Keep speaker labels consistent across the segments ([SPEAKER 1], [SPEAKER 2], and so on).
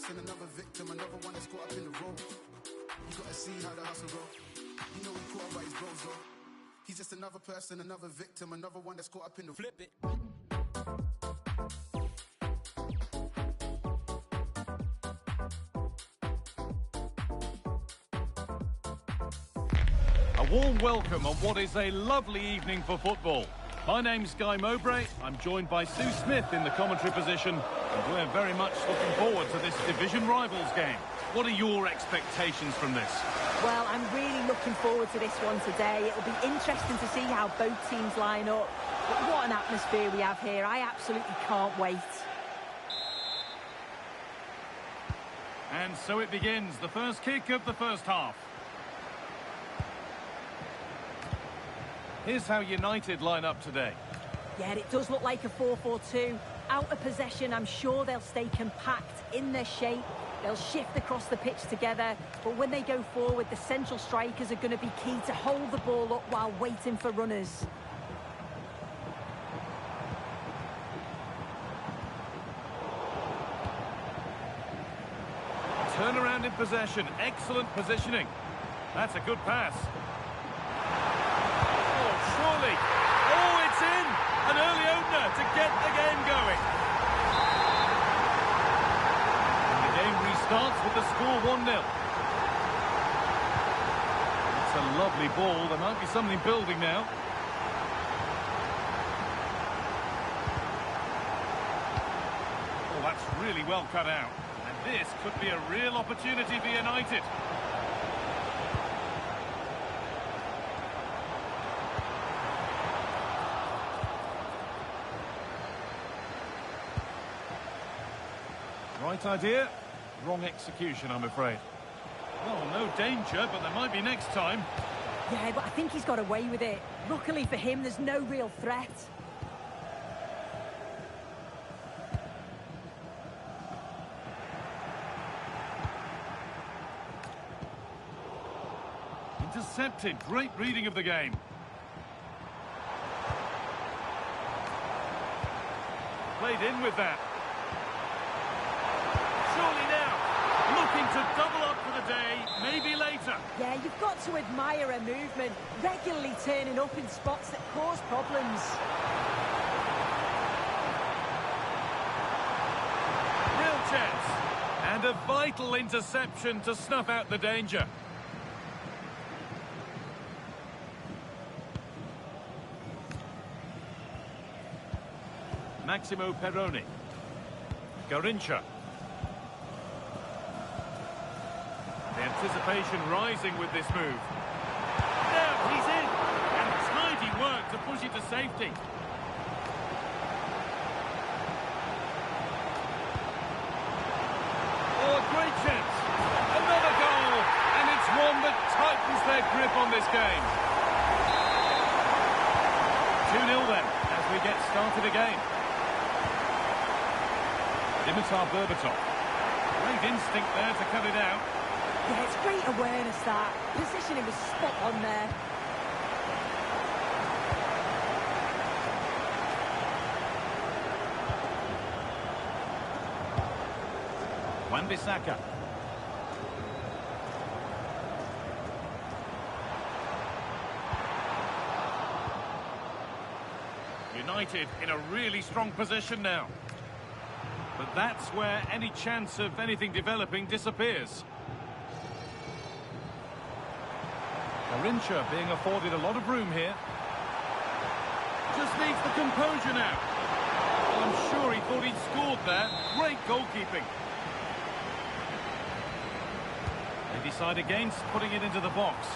[SPEAKER 1] person, another victim, another one that's caught up in the road. You gotta see how the hustle go. You know he caught up by his bros though. He's just another person, another victim, another one that's caught up in the flip it.
[SPEAKER 2] A warm welcome on what is a lovely evening for football. My name's Guy Mowbray. I'm joined by Sue Smith in the commentary position, and we're very much looking forward to this division rivals game. What are your expectations from this?
[SPEAKER 3] Well, I'm really looking forward to this one today. It'll be interesting to see how both teams line up. But what an atmosphere we have here. I absolutely can't wait.
[SPEAKER 2] And so it begins, the first kick of the first half. Here's how United line up today.
[SPEAKER 3] Yeah, it does look like a 4-4-2. Out of possession, I'm sure they'll stay compact in their shape. They'll shift across the pitch together. But when they go forward, the central strikers are going to be key to hold the ball up while waiting for runners.
[SPEAKER 2] Turnaround in possession, excellent positioning. That's a good pass. Surely. Oh, it's in! An early opener to get the game going. And the game restarts with the score 1-0. It's a lovely ball. There might be something building now. Oh, that's really well cut out. And this could be a real opportunity for United. Right idea, wrong execution, I'm afraid. Well, no danger, but there might be next time.
[SPEAKER 3] Yeah, but I think he's got away with it. Luckily for him, there's no real threat.
[SPEAKER 2] Intercepted, great reading of the game. Played in with that. Surely now, looking to double up for the day, maybe later.
[SPEAKER 3] Yeah, you've got to admire her movement, regularly turning up in spots that cause problems.
[SPEAKER 2] Real chance, and a vital interception to snuff out the danger. Maximo Perroni. Garincha. The anticipation rising with this move. Now he's in, and tidy work to push it to safety. Oh, a great chance. Another goal, and it's one that tightens their grip on this game. 2-0 then, as we get started again. Dimitar Berbatov. Great instinct there to cut it out.
[SPEAKER 3] Yeah, it's great awareness that. Positioning was spot on there.
[SPEAKER 2] Wan-Bissaka. United in a really strong position now. But that's where any chance of anything developing disappears. Garincha being afforded a lot of room here. Just needs the composure now. Well, I'm sure he thought he'd scored there. Great goalkeeping. They decide against putting it into the box.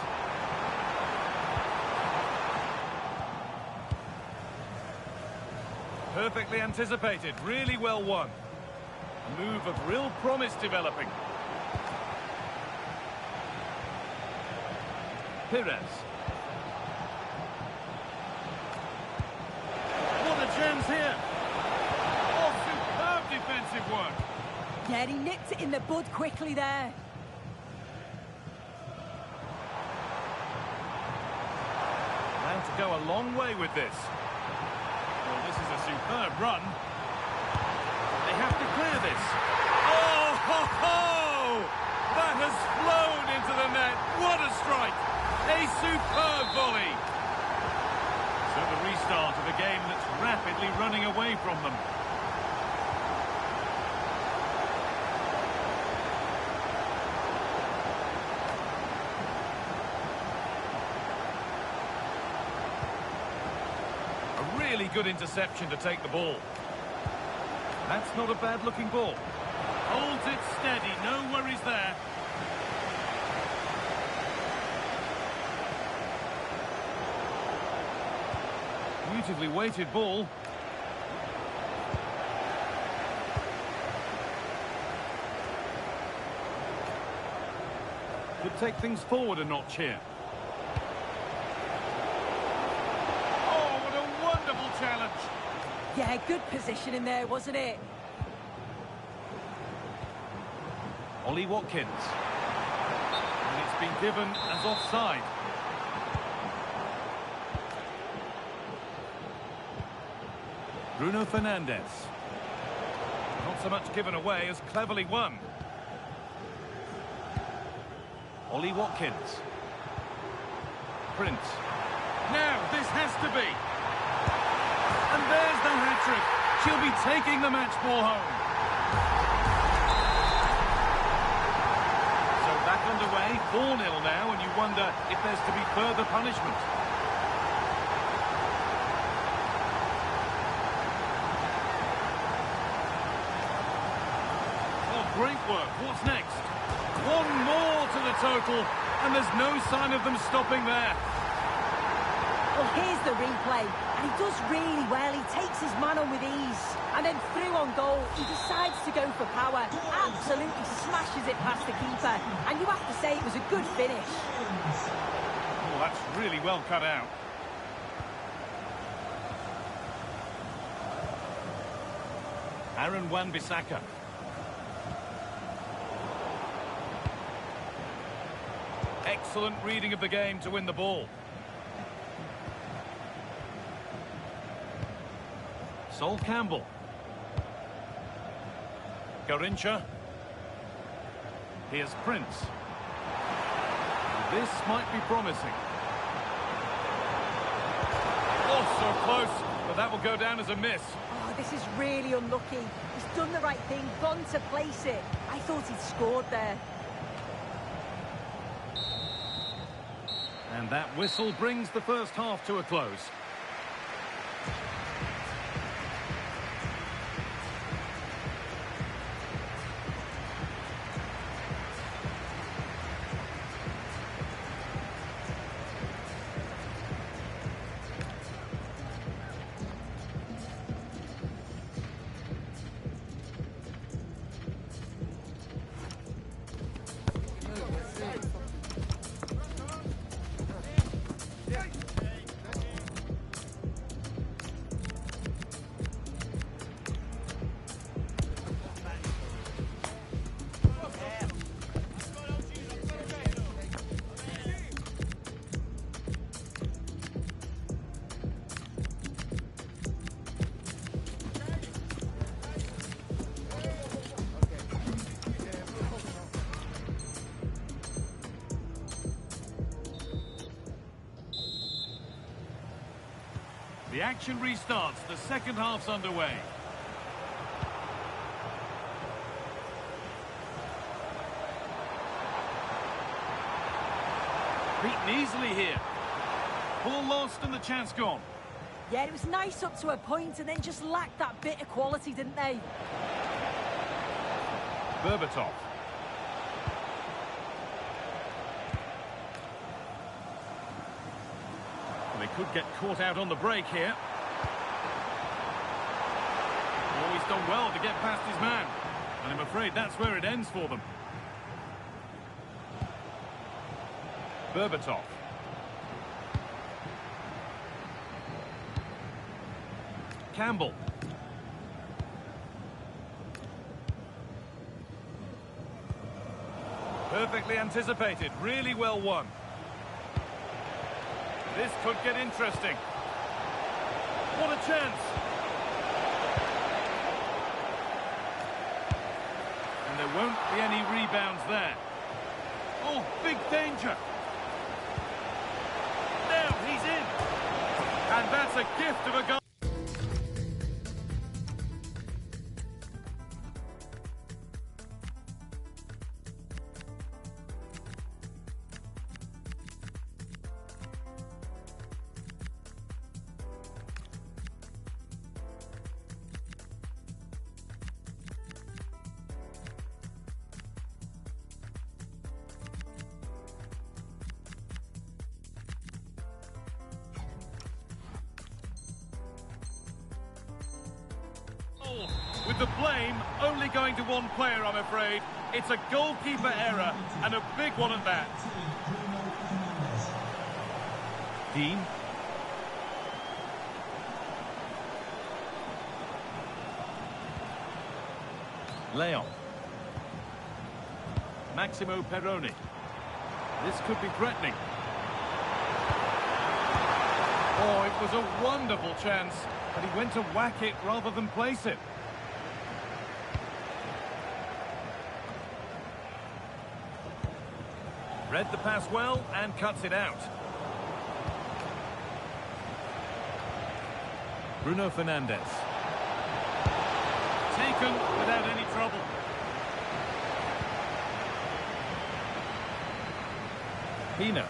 [SPEAKER 2] Perfectly anticipated, really well won. A move of real promise developing. Perez. What a chance here. Oh, superb defensive work.
[SPEAKER 3] Yeah, he nipped it in the bud quickly there.
[SPEAKER 2] Allowed to go a long way with this. Well, this is a superb run. They have to clear this. Oh, ho, ho! Really good interception to take the ball. That's not a bad-looking ball. Holds it steady, no worries there. Beautifully weighted ball. Could take things forward a notch here. Oh, what a wonderful challenge.
[SPEAKER 3] Yeah, good position in there, wasn't it?
[SPEAKER 2] Ollie Watkins. And it's been given as offside. Bruno Fernandes. Not so much given away as cleverly won. Ollie Watkins. Prince. Now, this has to be. And there's the hat-trick. She'll be taking the match ball home. So back underway, 4-0 now, and you wonder if there's to be further punishment. Oh, great work. What's next? One more to the total, and there's no sign of them stopping there.
[SPEAKER 3] Well, here's the replay, and he does really well. He takes his man on with ease, and then through on goal, he decides to go for power. Absolutely smashes it past the keeper, and you have to say it was a good finish.
[SPEAKER 2] Oh, that's really well cut out. Aaron Wan-Bissaka. Excellent reading of the game to win the ball. Sol Campbell. Garincha. Here's Prince. This might be promising. Oh, so close, but that will go down as a miss.
[SPEAKER 3] Oh, this is really unlucky. He's done the right thing, gone to place it. I thought he'd scored there.
[SPEAKER 2] And that whistle brings the first half to a close. The action restarts. The second half's underway. Beaten easily here. Ball lost and the chance gone.
[SPEAKER 3] Yeah, it was nice up to a point and then just lacked that bit of quality, didn't they?
[SPEAKER 2] Berbatov. They could get caught out on the break here. Oh, he's done well to get past his man. And I'm afraid that's where it ends for them. Berbatov. Campbell. Perfectly anticipated, really well won. This could get interesting. What a chance! And there won't be any rebounds there. Oh, big danger! Now he's in! And that's a gift of a goal. With the blame only going to one player, I'm afraid. It's a goalkeeper error, and a big one at that. Dean. Leon. Maximo Perroni. This could be threatening. Oh, it was a wonderful chance, but he went to whack it rather than place it. Read the pass well and cuts it out. Bruno Fernandes. Taken without any trouble. Pina.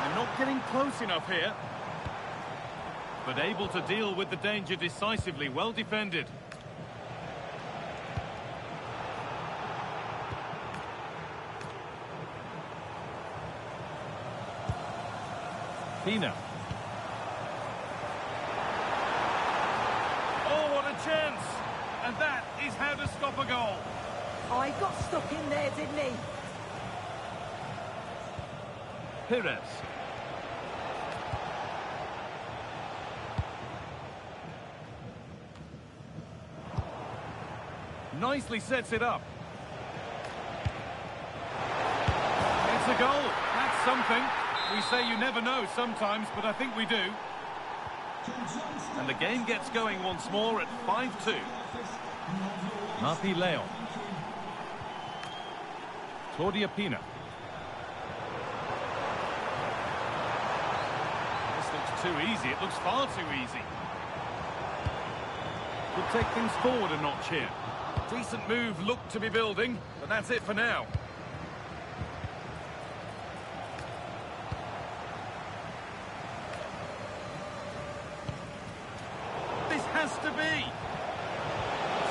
[SPEAKER 2] They're not getting close enough here. But able to deal with the danger decisively. Well defended. Pina. Oh, what a chance! And that is how to stop a goal.
[SPEAKER 3] Oh, he got stuck in there, didn't he?
[SPEAKER 2] Perez. Nicely sets it up. It's a goal. That's something. We say you never know sometimes, but I think we do. And the game gets going once more at 5-2. Marpi Leon. Claudia Pina. This looks too easy. It looks far too easy. Could take things forward a notch here. Decent move looked to be building, but that's it for now. This has to be.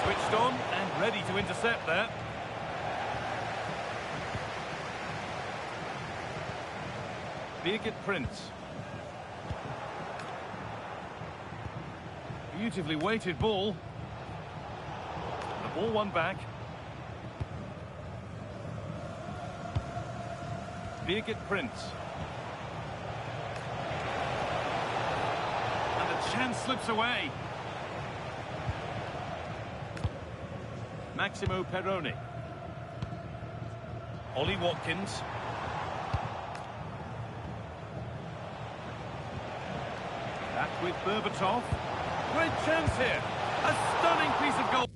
[SPEAKER 2] Switched on and ready to intercept there. Birgit Prince. Beautifully weighted ball. The ball won back. Birgit Prince. And the chance slips away. Maximo Perroni. Ollie Watkins. Back with Berbatov. Great chance here. A stunning piece of goal.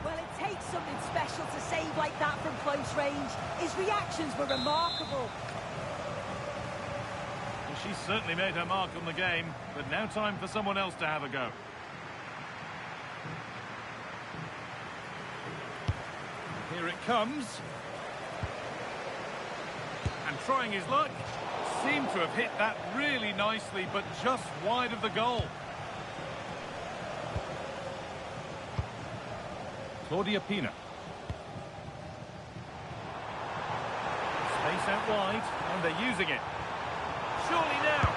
[SPEAKER 3] Well, it takes something special to save like that from close range. His reactions were remarkable.
[SPEAKER 2] Well, she's certainly made her mark on the game, but now time for someone else to have a go. Here it comes. And trying his luck. Seemed to have hit that really nicely, but just wide of the goal. Claudia Pina. Space out wide, and they're using it. Surely now.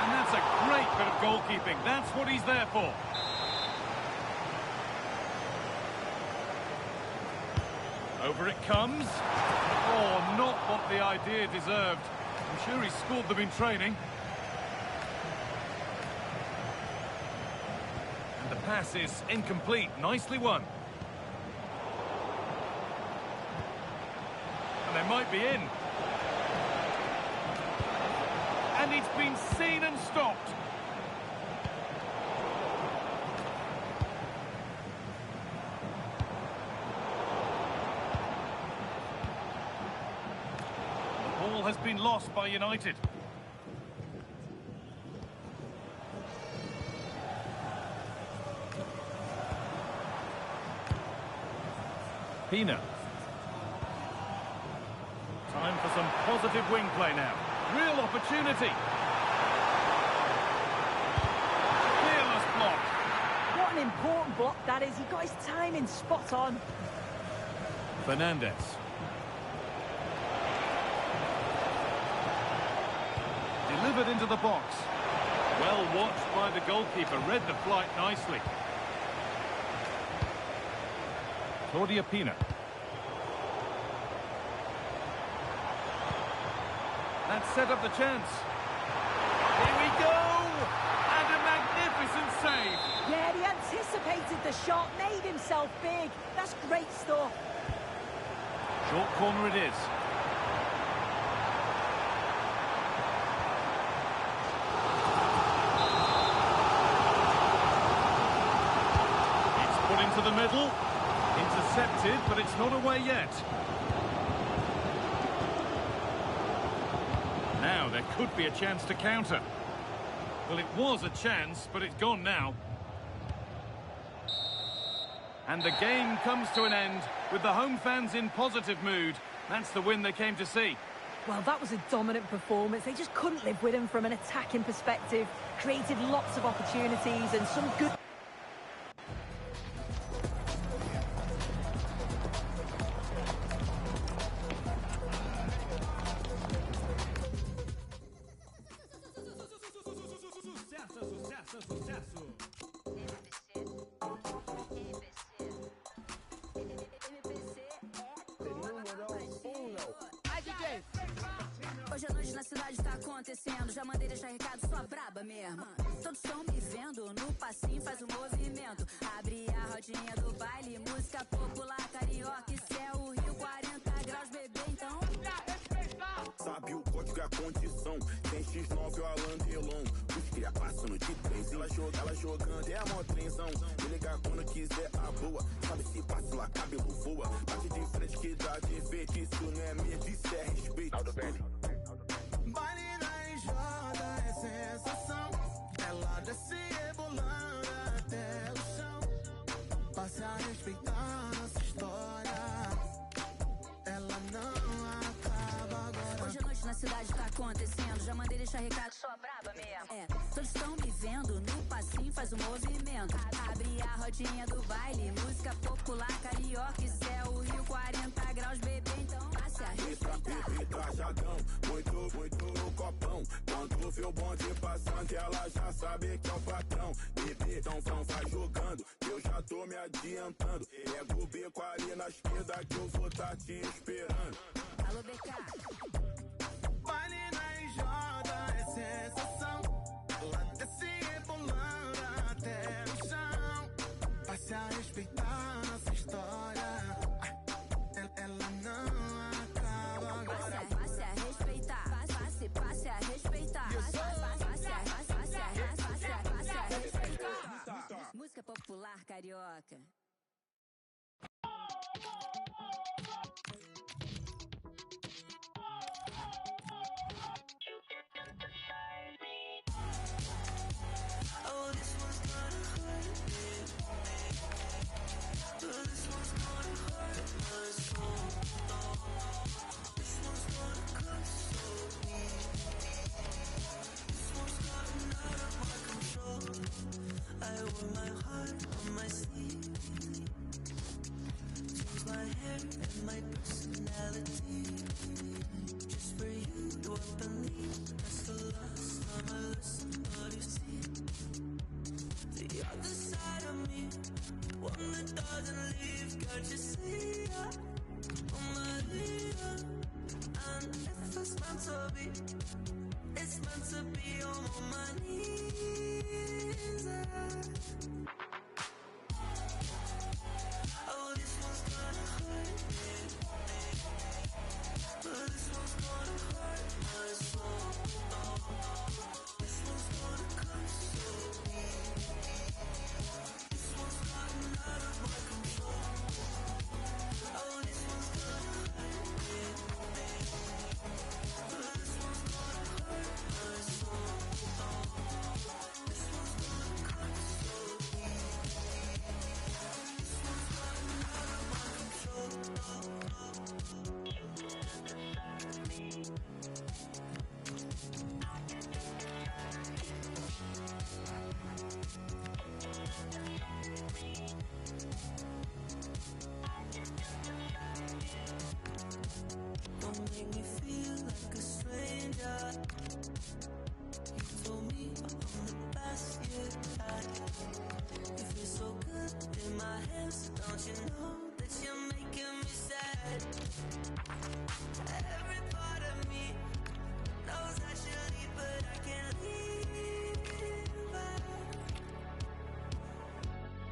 [SPEAKER 2] And that's a great bit of goalkeeping. That's what he's there for. Over it comes. Oh, not what the idea deserved. I'm sure he scored them in training. And the pass is incomplete. Nicely won. And they might be in. And it's been seen and stopped. has been lost by United. Pina. Time for some positive wing play now. Real opportunity. Fearless block.
[SPEAKER 3] What an important block that is. He got his timing spot on.
[SPEAKER 2] Fernandez. Delivered into the box. Well watched by the goalkeeper. Read the flight nicely. Claudia Pina. That set up the chance. Here we go! And a magnificent save.
[SPEAKER 3] Yeah, he anticipated the shot, made himself big. That's great stuff.
[SPEAKER 2] Short corner it is. It's put into the middle. Intercepted, but it's not away yet. Now there could be a chance to counter. Well, it was a chance, but it's gone now. And the game comes to an end with the home fans in positive mood. That's the win they came to see.
[SPEAKER 3] Well, that was a dominant performance. They just couldn't live with him from an attacking perspective. Created lots of opportunities and some good...
[SPEAKER 4] Hoje à noite na cidade tá acontecendo. Já mandei deixar recado, sou a braba mesmo. Todos estão me vendo, no passinho faz o movimento. Abre a rodinha do baile, música popular carioca. Isso é o Rio, 40 graus, bebê, então
[SPEAKER 5] sabe o código é a condição. Tem X9 ou Alan Delon. Os cria passando de três. Ela jogando é a mó trenzão. Me ligar quando quiser a boa. Sabe se passa lá, cabelo voa. Bate de frente que dá de feito. Isso não é medo, isso é respeito. Baile na enxada é sensação. Ela desce rebolando até o chão. Passe a respeitar nossa história. Ela não acaba agora.
[SPEAKER 4] Hoje à noite na cidade tá acontecendo. Já mandei deixar recado, sou a braba mesmo. Todos estão me vendo, no passinho faz o movimento. Abre a rodinha do baile, música popular carioca. Isso é o Rio, 40 graus, bebê, então passe a respeitar.
[SPEAKER 5] Bebê trajadão, muito no copão. Quando vê o bonde passando, ela já sabe que é o patrão. Bebê, então vai jogando, eu já tô me adiantando. Pega o beco ali na esquerda que eu vou tá te esperando.
[SPEAKER 4] Alô, BK.
[SPEAKER 5] Baile na enxada é sensação. Ela desce rebolando até o chão. Passe a respeitar nossa história. Ela não acaba agora.
[SPEAKER 4] Passe a respeitar. Passe a respeitar. Passe a respeitar. Música popular carioca.
[SPEAKER 6] Oh, this one's gonna hurt me. This one's gonna hurt my soul. This one's gonna cut so deep. This one's gotten out of my control. I wear my heart on my sleeve. Change my hair and my personality. Just for you, do I believe that's the last time I listen, but you see the other side of me, one that doesn't leave. Can't you see that? Oh, Maria. And if it's meant to be, it's meant to be on my knees. Oh, this one's gonna hurt me. This one's gonna hurt my soul. This one's gonna cut so deep. This one's gotten out of my control. Oh, this one's gonna hurt me. Don't make me feel like a stranger. You told me I'm the best you got. You feel so good in my hands. Don't you know that you're making me sad? Every part of me knows I should leave, but I can't leave.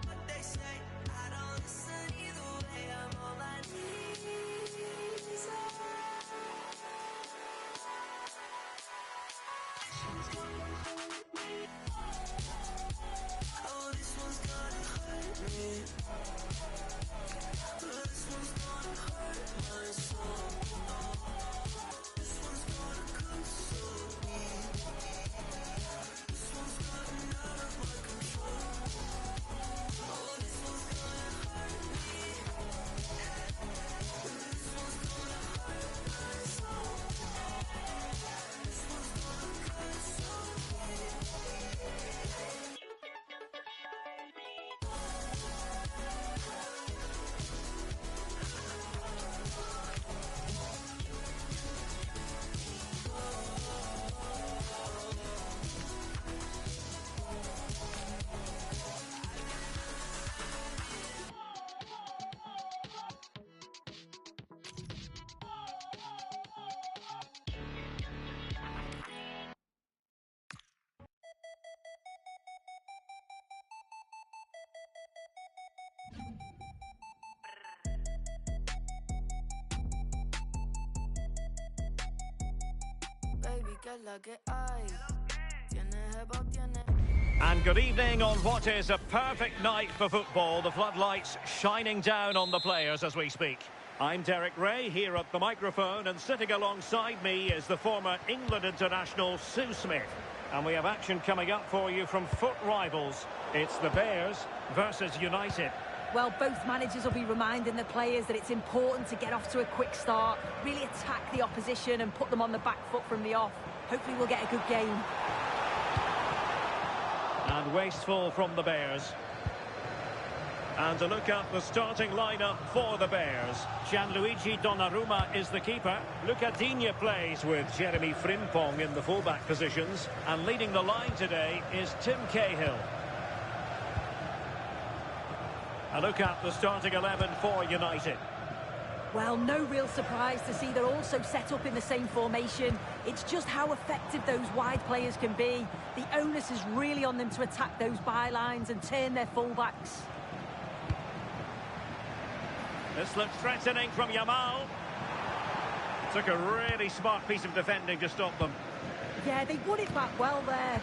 [SPEAKER 6] What they say, I don't listen either way. I'm on my knees. Oh, this one's gonna hurt me. This one's gonna hurt my soul. This one's gonna console me. This one's gotten out of my control. Oh, this one's gonna hurt me. This one's gonna hurt my soul. This one's gonna console me. Baby, ¿qué es la que hay? ¿Tienes jeva, tienes?
[SPEAKER 2] And good evening on what is a perfect night for football. The floodlights shining down on the players as we speak. I'm Derek Ray here at the microphone, and sitting alongside me is the former England international Sue Smith. And we have action coming up for you from foot rivals. It's the Bears versus United.
[SPEAKER 3] Well, both managers will be reminding the players that it's important to get off to a quick start, really attack the opposition and put them on the back foot from the off. Hopefully we'll get a good game.
[SPEAKER 2] And wasteful from the Bears. And to look at the starting lineup for the Bears. Gianluigi Donnarumma is the keeper. Luca Digne plays with Jeremy Frimpong in the fullback positions. And leading the line today is Tim Cahill. A look at the starting 11 for United.
[SPEAKER 3] Well, no real surprise to see they're also set up in the same formation. It's just how effective those wide players can be. The onus is really on them to attack those bylines and turn their fullbacks.
[SPEAKER 2] This looks threatening from Yamal. Took a really smart piece of defending to stop them.
[SPEAKER 3] Yeah, they won it back well there.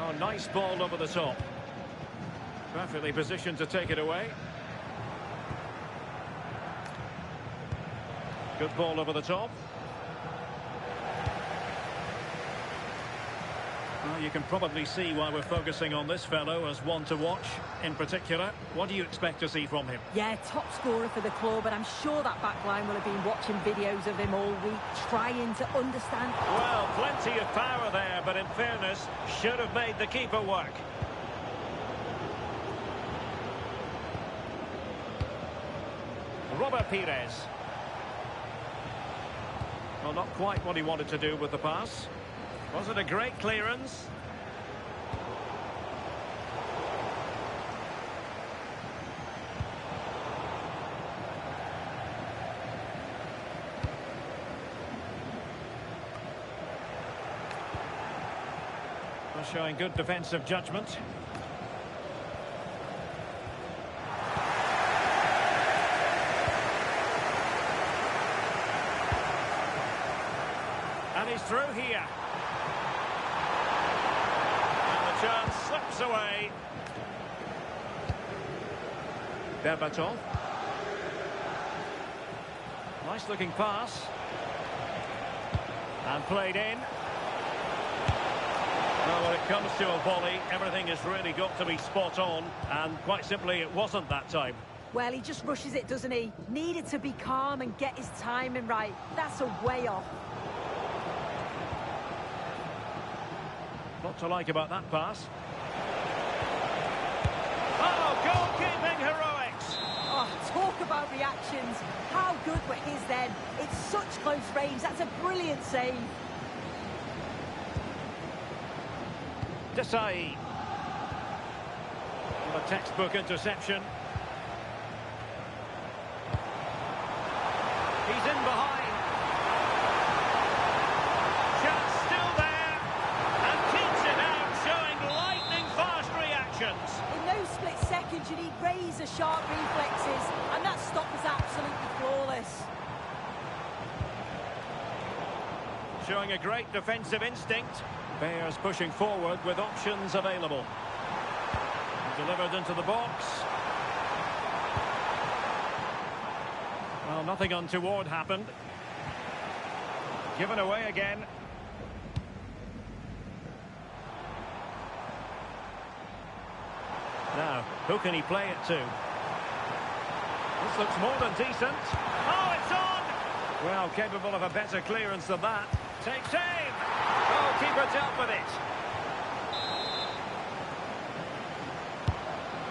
[SPEAKER 2] Oh, nice ball over the top. Perfectly positioned to take it away. Good ball over the top. Well, you can probably see why we're focusing on this fellow as one to watch in particular. What do you expect to see from him?
[SPEAKER 3] Yeah, top scorer for the club, and I'm sure that back line will have been watching videos of him all week, trying to understand.
[SPEAKER 2] Well, plenty of power there, but in fairness, should have made the keeper work. Robert Pires. Well, not quite what he wanted to do with the pass. Was it a great clearance? Well, showing good defensive judgment. And he's through here. Chance slips away. Berbatov. Nice looking pass. And played in. Well, when it comes to a volley, everything has really got to be spot on. And quite simply, it wasn't that time.
[SPEAKER 3] Well, he just rushes it, doesn't he? Needed to be calm and get his timing right. That's a way off.
[SPEAKER 2] What to like about that pass?
[SPEAKER 7] goalkeeping heroics.
[SPEAKER 3] Oh, talk about reactions. How good were his then? It's such close range. That's a brilliant save.
[SPEAKER 7] Desai. A textbook interception. He's in behind. Chance still there. And keeps it out, showing lightning-fast reactions.
[SPEAKER 3] In those split seconds, you need razor-sharp reflexes, and that stop was absolutely flawless.
[SPEAKER 7] Showing a great defensive instinct. Bears pushing forward with options available. Delivered into the box. Well, nothing untoward happened. Given away again. Now, who can he play it to? This looks more than decent. Oh, it's on! Well, capable of a better clearance than that. Takes aim! Oh, keeper dealt with it.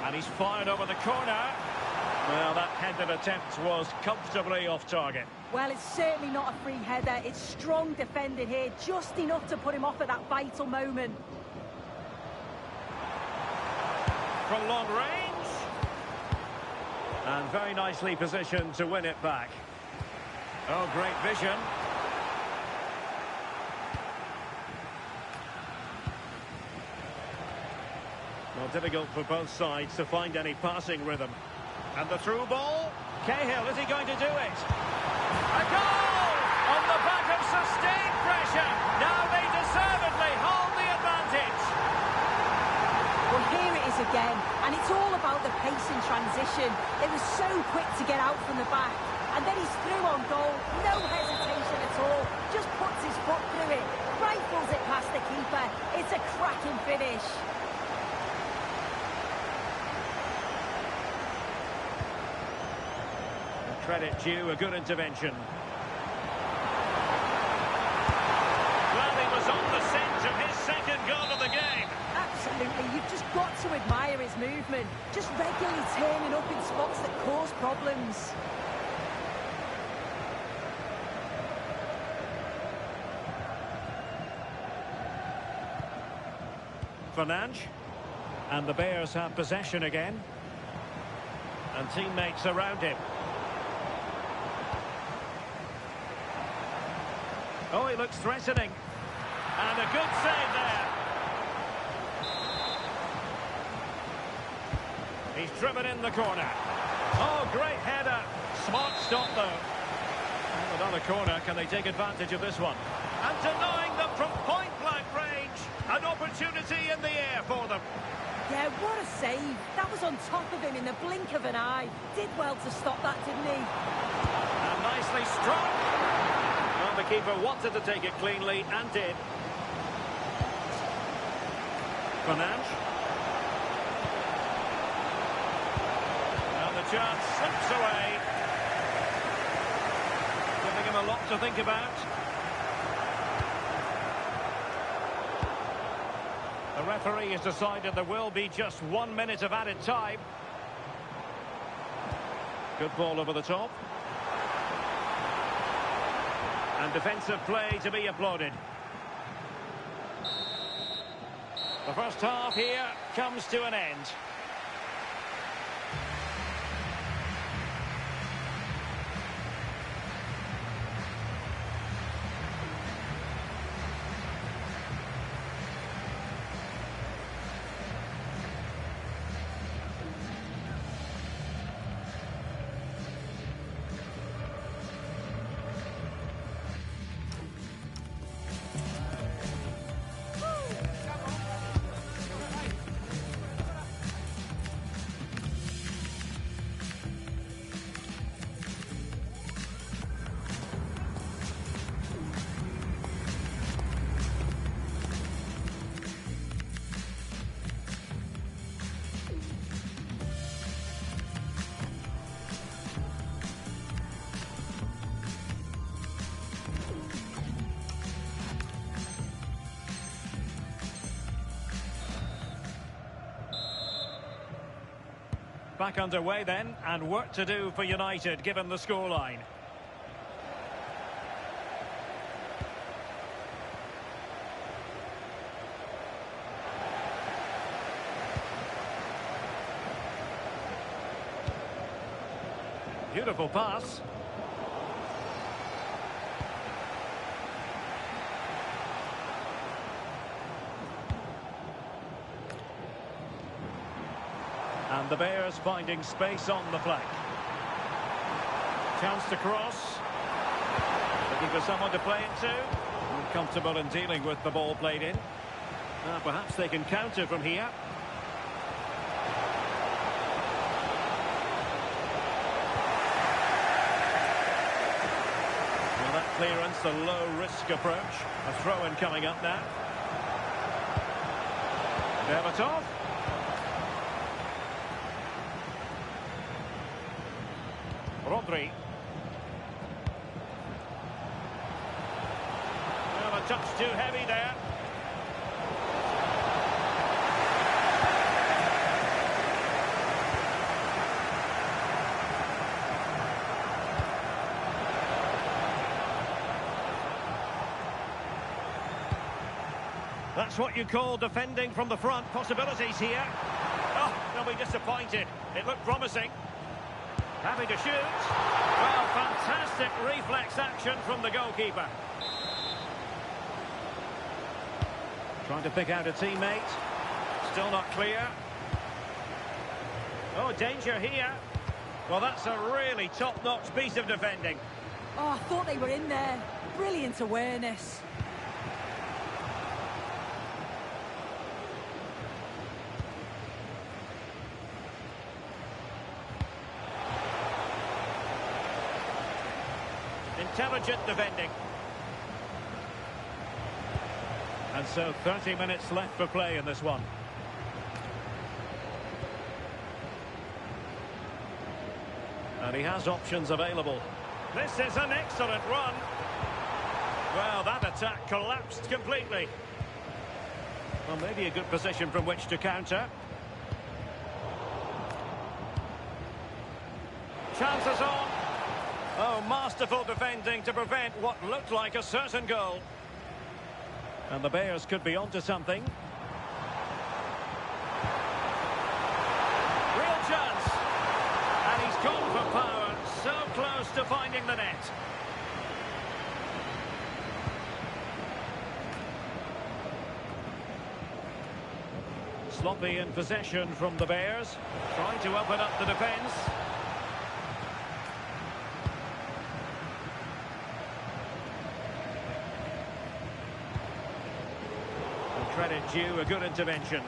[SPEAKER 7] And he's fired over the corner. Well, that headed attempt was comfortably off target.
[SPEAKER 3] Well, it's certainly not a free header. It's strong defending here, just enough to put him off at that vital moment.
[SPEAKER 7] From long range. And very nicely positioned to win it back. Oh, great vision. Well, difficult for both sides to find any passing rhythm. And the through ball. Cahill, is he going to do it? A goal! On the back of sustained pressure. Now they deservedly hold the advantage.
[SPEAKER 3] Well, here it is again, and it's all about the pace in transition. It was so quick to get out from the back, and then he's through on goal. No hesitation at all. Just puts his foot through it. Rifles it past the keeper. It's a cracking finish.
[SPEAKER 7] Credit due, a good intervention. Well, he was on the scent of his second goal of the game.
[SPEAKER 3] Absolutely, you've just got to admire his movement. Just regularly turning up in spots that cause problems.
[SPEAKER 7] Fernandes. And the Bears have possession again. And teammates around him. Oh, he looks threatening. And a good save there. He's driven in the corner. Oh, great header. Smart stop, though. And another corner. Can they take advantage of this one? And denying them from point-blank range. An opportunity in the air for them.
[SPEAKER 3] Yeah, what a save. That was on top of him in the blink of an eye. Did well to stop that, didn't he?
[SPEAKER 7] And nicely struck. Well, the keeper wanted to take it cleanly and did. Fernandes. And the chance slips away. Giving him a lot to think about. The referee has decided there will be just 1 minute of added time. Good ball over the top. And defensive play to be applauded. The first half here comes to an end. Back underway then, and work to do for United, given the scoreline. Beautiful pass. And the Bears finding space on the flank. Chance to cross. Looking for someone to play it to. Comfortable in dealing with the ball played in. Perhaps they can counter from here. Well, that clearance, a low-risk approach. A throw-in coming up now. Berbatov. Rodri. Well, a touch too heavy there. That's what you call defending from the front. Possibilities here. Oh, they'll be disappointed. It looked promising. Having to shoot. Well, fantastic reflex action from the goalkeeper. Trying to pick out a teammate. Still not clear. Oh, danger here. Well, that's a really top-notch piece of defending.
[SPEAKER 3] Oh, I thought they were in there. Brilliant awareness.
[SPEAKER 7] Intelligent defending. And so 30 minutes left for play in this one. And he has options available. This is an excellent run. Well, that attack collapsed completely. Well, maybe a good position from which to counter. Chances on. Oh, masterful defending to prevent what looked like a certain goal. And the Bears could be onto something. Real chance. And he's gone for power. So close to finding the net. Sloppy in possession from the Bears. Trying to open up the defence. Credit due, a good intervention.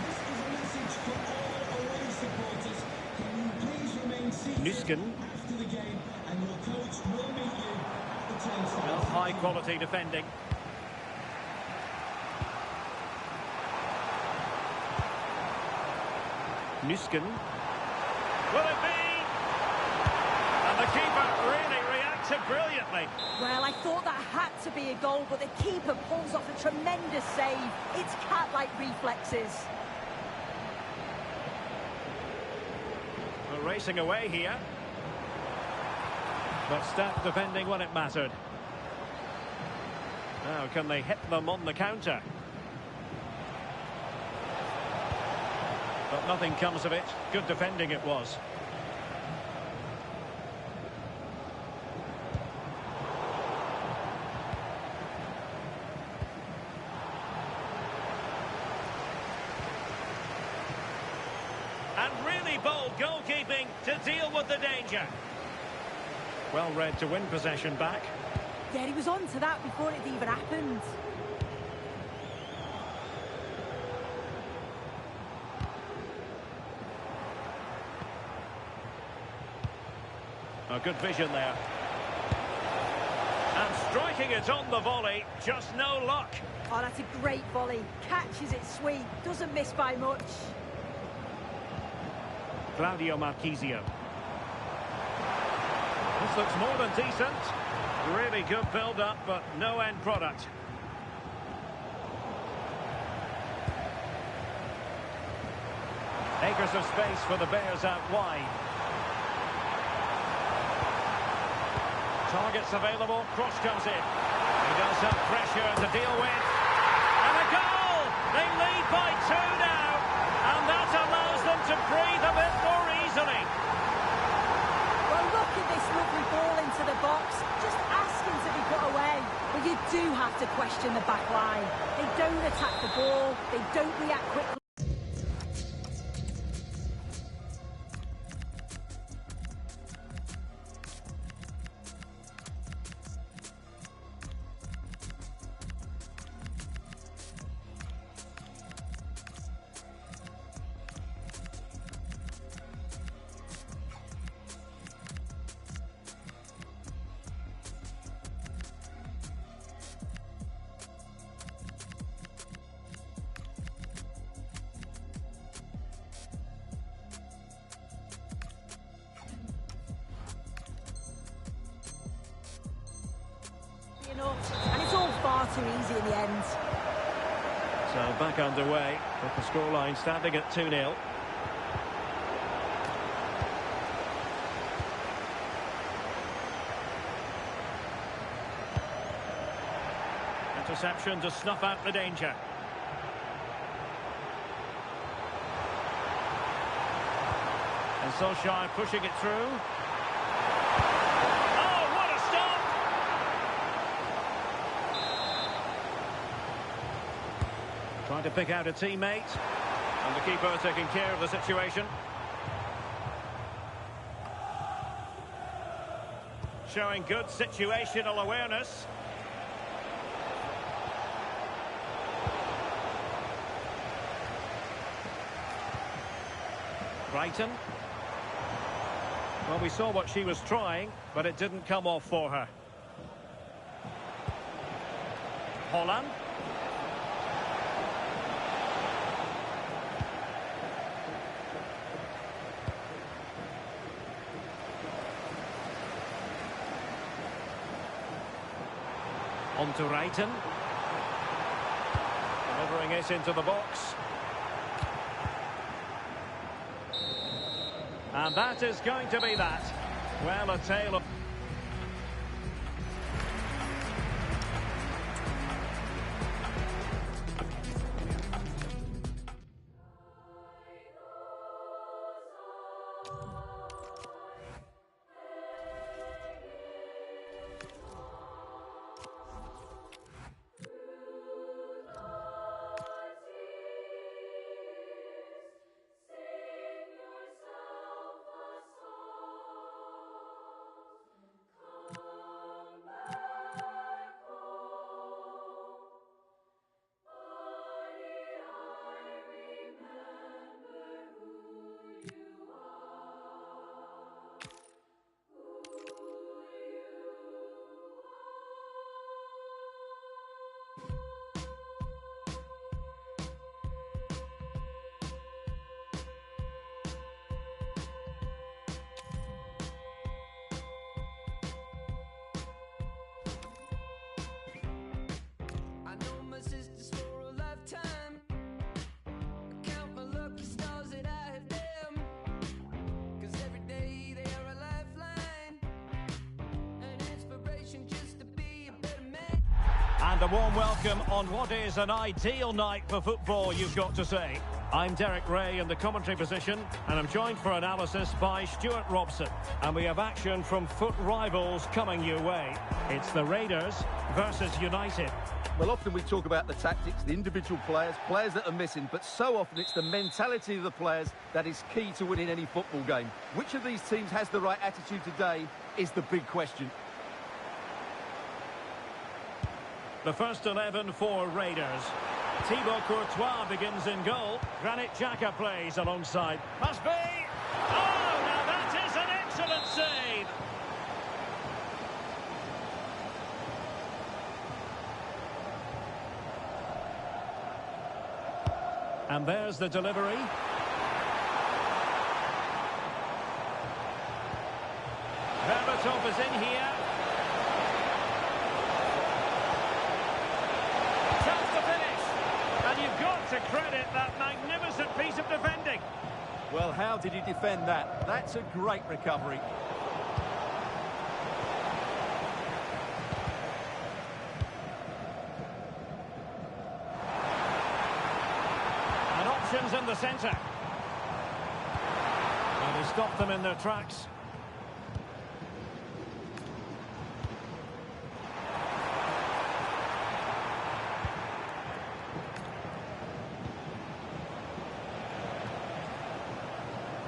[SPEAKER 8] This is a message for all away supporters. Can you please remain seated
[SPEAKER 7] Nuskin.
[SPEAKER 8] after the game, and your coach will meet you at the turnstile.
[SPEAKER 7] Well, high quality defending. Nuskin. Will it be? And the keeper really reacted brilliantly.
[SPEAKER 3] Well, I thought that had to be a goal, but the keeper pulls off a tremendous save. It's cat-like reflexes.
[SPEAKER 7] We're racing away here. But stat defending when it mattered. Now, can they hit them on the counter? But nothing comes of it. Good defending it was. And really bold goalkeeping to deal with the danger. Well read to win possession back.
[SPEAKER 3] Yeah, he was on to that before it even happened.
[SPEAKER 7] A good vision there. And striking it on the volley, just no luck.
[SPEAKER 3] Oh, that's a great volley. Catches it sweet, doesn't miss by much.
[SPEAKER 7] Claudio Marchisio. This looks more than decent. Really good build-up, but no end product. Acres of space for the Bears out wide. Targets available, cross comes in. He does have pressure to deal with. And a goal! They lead by 2 now. And that allows them to breathe a bit more easily.
[SPEAKER 3] Well, look at this lovely ball into the box. Just asking to be put away. But you do have to question the back line. They don't attack the ball. They don't react quickly. And it's all far too easy in the end.
[SPEAKER 7] So back underway with the scoreline standing at 2-0. Interception to snuff out the danger. And Solskjaer pushing it through. Trying to pick out a teammate. And the keeper taking care of the situation. Showing good situational awareness. Brighton. Well, we saw what she was trying, but it didn't come off for her. Holland. On to Brighton. Delivering it into the box. And that is going to be that. Well, a tale of... And a warm welcome on what is an ideal night for football, you've got to say. I'm Derek Ray in the commentary position, and I'm joined for analysis by Stuart Robson. And we have action from foot rivals coming your way. It's the Raiders versus United.
[SPEAKER 9] Well, often we talk about the tactics, the individual players that are missing, but so often it's the mentality of the players that is key to winning any football game. Which of these teams has the right attitude today is the big question.
[SPEAKER 7] The first 11 for Raiders. Thibaut Courtois begins in goal. Granit Xhaka plays alongside. Must be! Oh, now that is an excellent save! And there's the delivery. Berbatov is in here. Chance to finish. And you've got to credit that magnificent piece of defending.
[SPEAKER 9] Well, how did he defend that? That's a great recovery.
[SPEAKER 7] And options in the centre. And he stopped them in their tracks.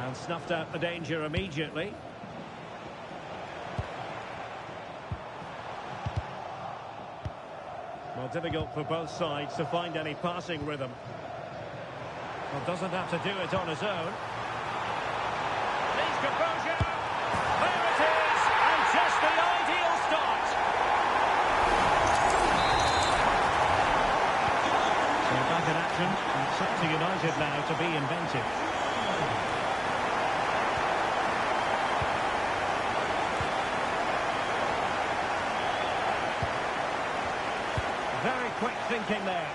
[SPEAKER 7] And snuffed out the danger immediately. Well, difficult for both sides to find any passing rhythm. Well, doesn't have to do it on his own. Needs composure. There it is, and just the ideal start. So back in action, and it's up to United now to be inventive. Very quick thinking there.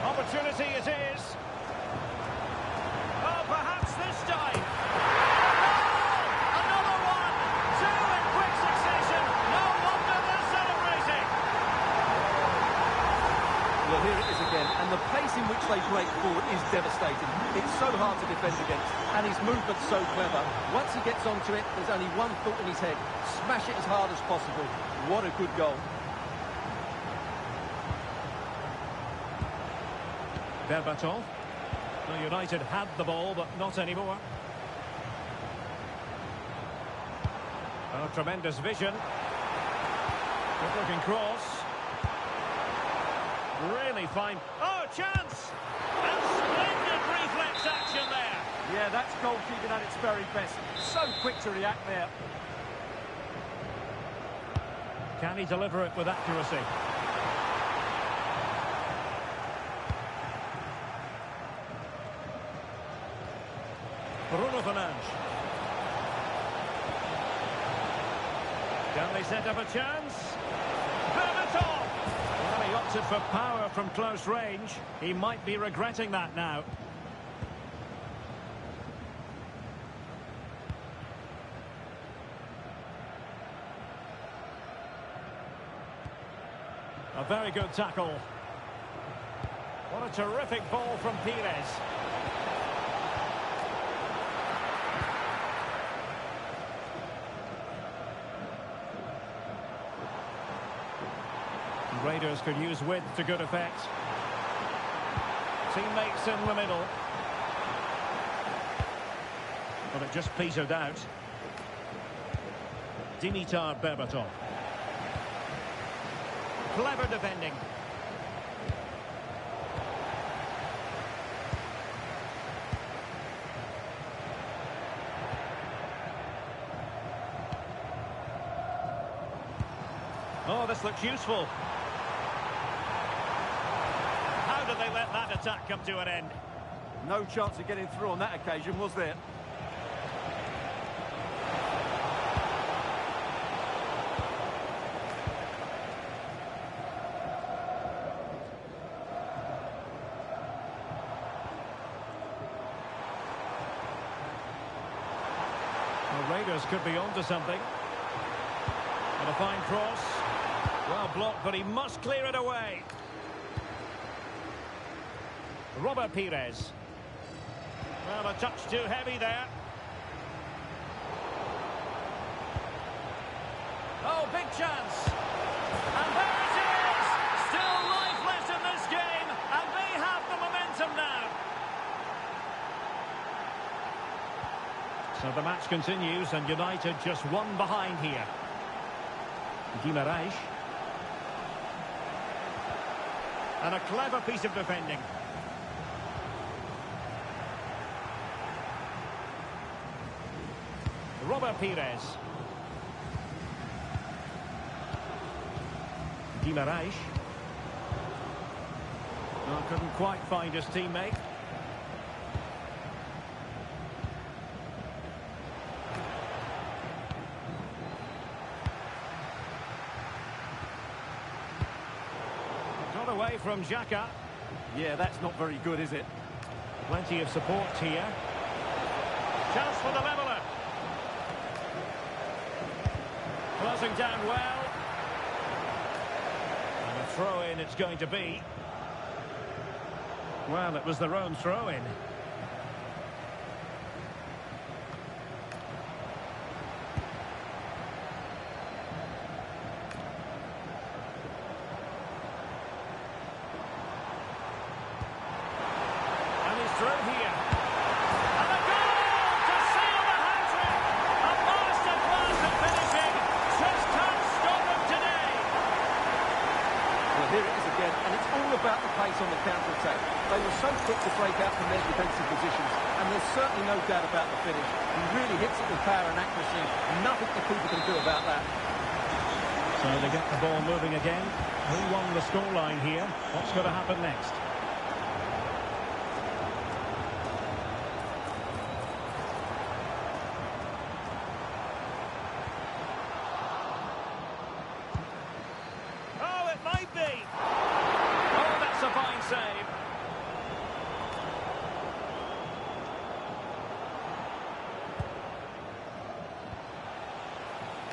[SPEAKER 7] Opportunity it is. Oh, perhaps this time. Oh, another one. Two in quick succession. No wonder they're celebrating.
[SPEAKER 9] Well, here it is again, and the pace in which they break forward is devastating. It's so hard to defend against, and his movement's so clever. Once he gets onto it, there's only one thought in his head. Smash it as hard as possible. What a good goal.
[SPEAKER 7] Berbatov. Well, United had the ball, but not anymore. Oh, tremendous vision. Good-looking cross. Really fine. Oh, chance! And splendid reflex action there.
[SPEAKER 9] Yeah, that's goalkeeping at its very best. So quick to react there.
[SPEAKER 7] Can he deliver it with accuracy? Bruno Fernandes. Can they set up a chance? Berbatov! Well, he opted for power from close range. He might be regretting that now. A very good tackle. What a terrific ball from Pires. Raiders could use width to good effect. Teammates in the middle. But it just petered out. Dimitar Berbatov. Clever defending. Oh, this looks useful. How did they let that attack come to an end?
[SPEAKER 9] No chance of getting through on that occasion, was there?
[SPEAKER 7] The Raiders could be onto something. And a fine cross. Well blocked, but he must clear it away. Robert Pires. Well, a touch too heavy there. Oh, big chance. And there it is! Still life left in this game, and they have the momentum now. So the match continues, and United just one behind here. Guimaraes. And a clever piece of defending. Robert Pires. Guimaraes. No, couldn't quite find his teammate. Got away from Xhaka.
[SPEAKER 9] Yeah, that's not very good, is it?
[SPEAKER 7] Plenty of support here. Chance for the leveller. Closing down well. And a throw-in it's going to be. Well, it was their own throw-in. And he's through here. And a goal to seal the hat-trick. A masterclass of finishing. Just can't stop him today.
[SPEAKER 9] Well, here it is again, and it's all about the pace on the counter-attack. They were so quick to break out from their defensive positions, and there's certainly no doubt about the finish. He really hits it with power and accuracy. Nothing the keeper can do about that.
[SPEAKER 7] So they get the ball moving again. Who won the scoreline here? What's going to happen next? Oh, it might be. Oh, that's a fine save.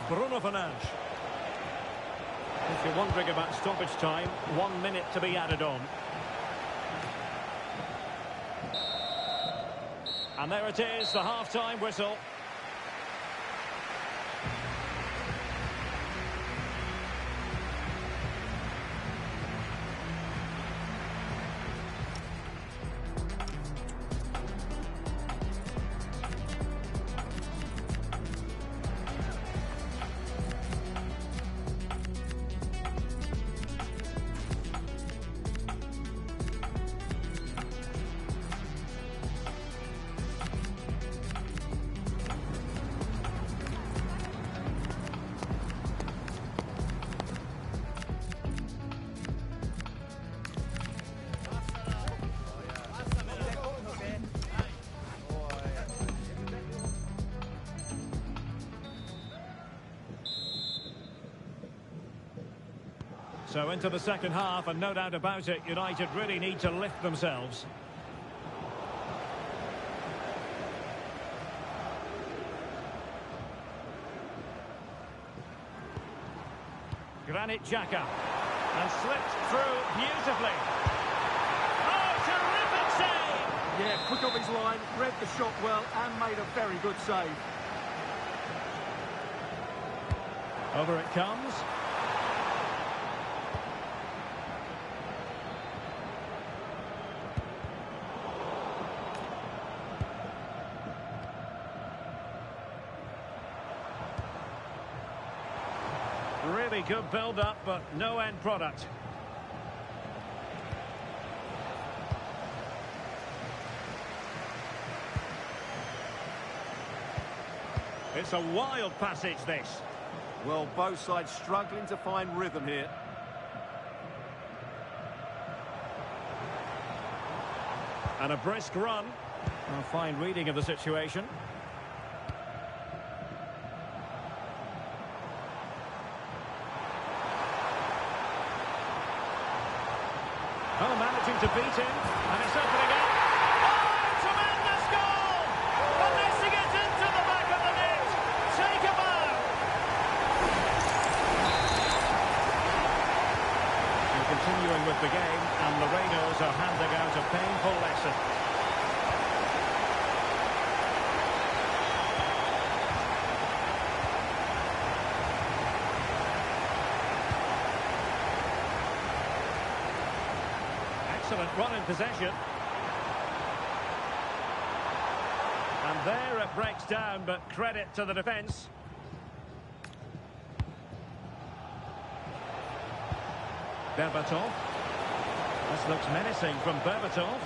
[SPEAKER 7] Bruno Fernandes. If you're wondering about stoppage time, 1 minute to be added on. And there it is, the half-time whistle. So into the second half, and no doubt about it, United really need to lift themselves. Granit Xhaka, and slipped through beautifully. Oh, terrific save!
[SPEAKER 9] Yeah, quick off his line, read the shot well, and made a very good save.
[SPEAKER 7] Over it comes. Really good build-up, but no end product. It's a wild passage, this.
[SPEAKER 9] Well, both sides struggling to find rhythm here.
[SPEAKER 7] And a brisk run. A fine reading of the situation. Oh, managing to beat him, and it's opening up. Oh, tremendous goal! Finessing it into the back of the net. Take a bow. And continuing with the game, and the Raiders are handing out a painful lesson. Excellent run in possession. And there it breaks down, but credit to the defence. Berbatov. This looks menacing from Berbatov,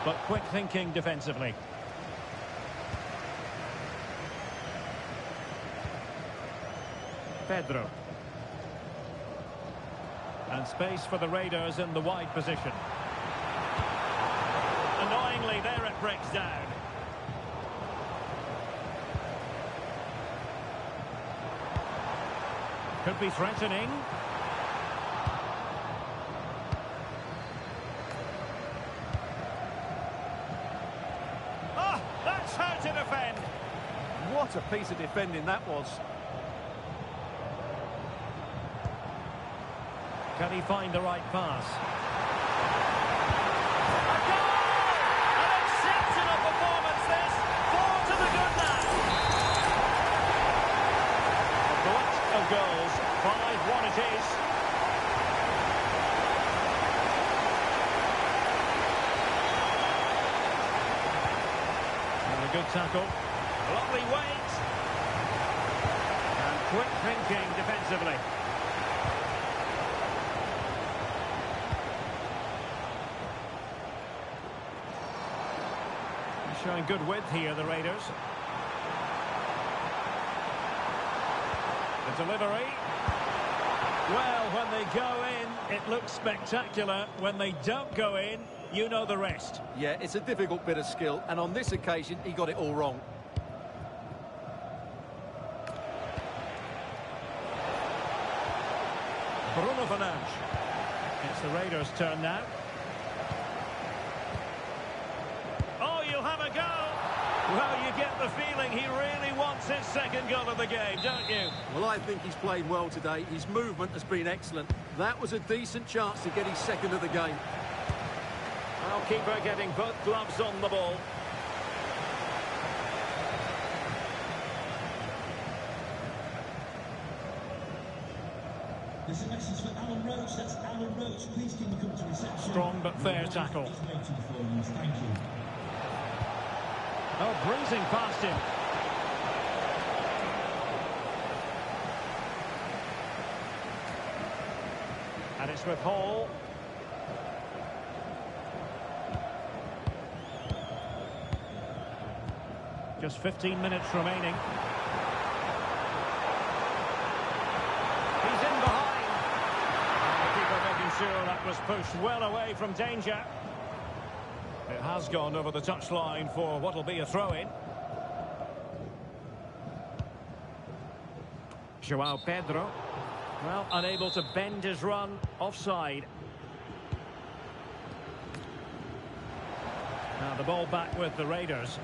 [SPEAKER 7] but quick thinking defensively. Pedro. And space for the Raiders in the wide position. Annoyingly, there it breaks down. Could be threatening.
[SPEAKER 9] What a piece of defending that was.
[SPEAKER 7] Can he find the right pass? A goal! An exceptional performance this. 4 to the good man. A glut of goals. 5-1 it is. And a good tackle. Lovely weight. And quick thinking defensively. Showing good width here, the Raiders. The delivery. Well, when they go in, it looks spectacular. When they don't go in, you know the rest.
[SPEAKER 9] Yeah, it's a difficult bit of skill, and on this occasion, he got it all wrong.
[SPEAKER 7] Bruno Fernandes. It's the Raiders' turn now. Well, you get the feeling he really wants his second goal of the game, don't you?
[SPEAKER 9] Well, I think he's played well today. His movement has been excellent. That was a decent chance to get his second of the game.
[SPEAKER 7] Well, keeper getting both gloves on the ball.
[SPEAKER 8] There's a message for Alan Roach. That's Alan Roach. Please can you come to reception?
[SPEAKER 7] Strong but fair tackle.
[SPEAKER 8] He's waiting for you. Thank you.
[SPEAKER 7] Oh, breezing past him. And it's with Hall. Just 15 minutes remaining. He's in behind. And the keeper making sure that was pushed well away from danger. It has gone over the touchline for what will be a throw-in. Joao Pedro. Well, unable to bend his run. Offside. Now the ball back with the Raiders.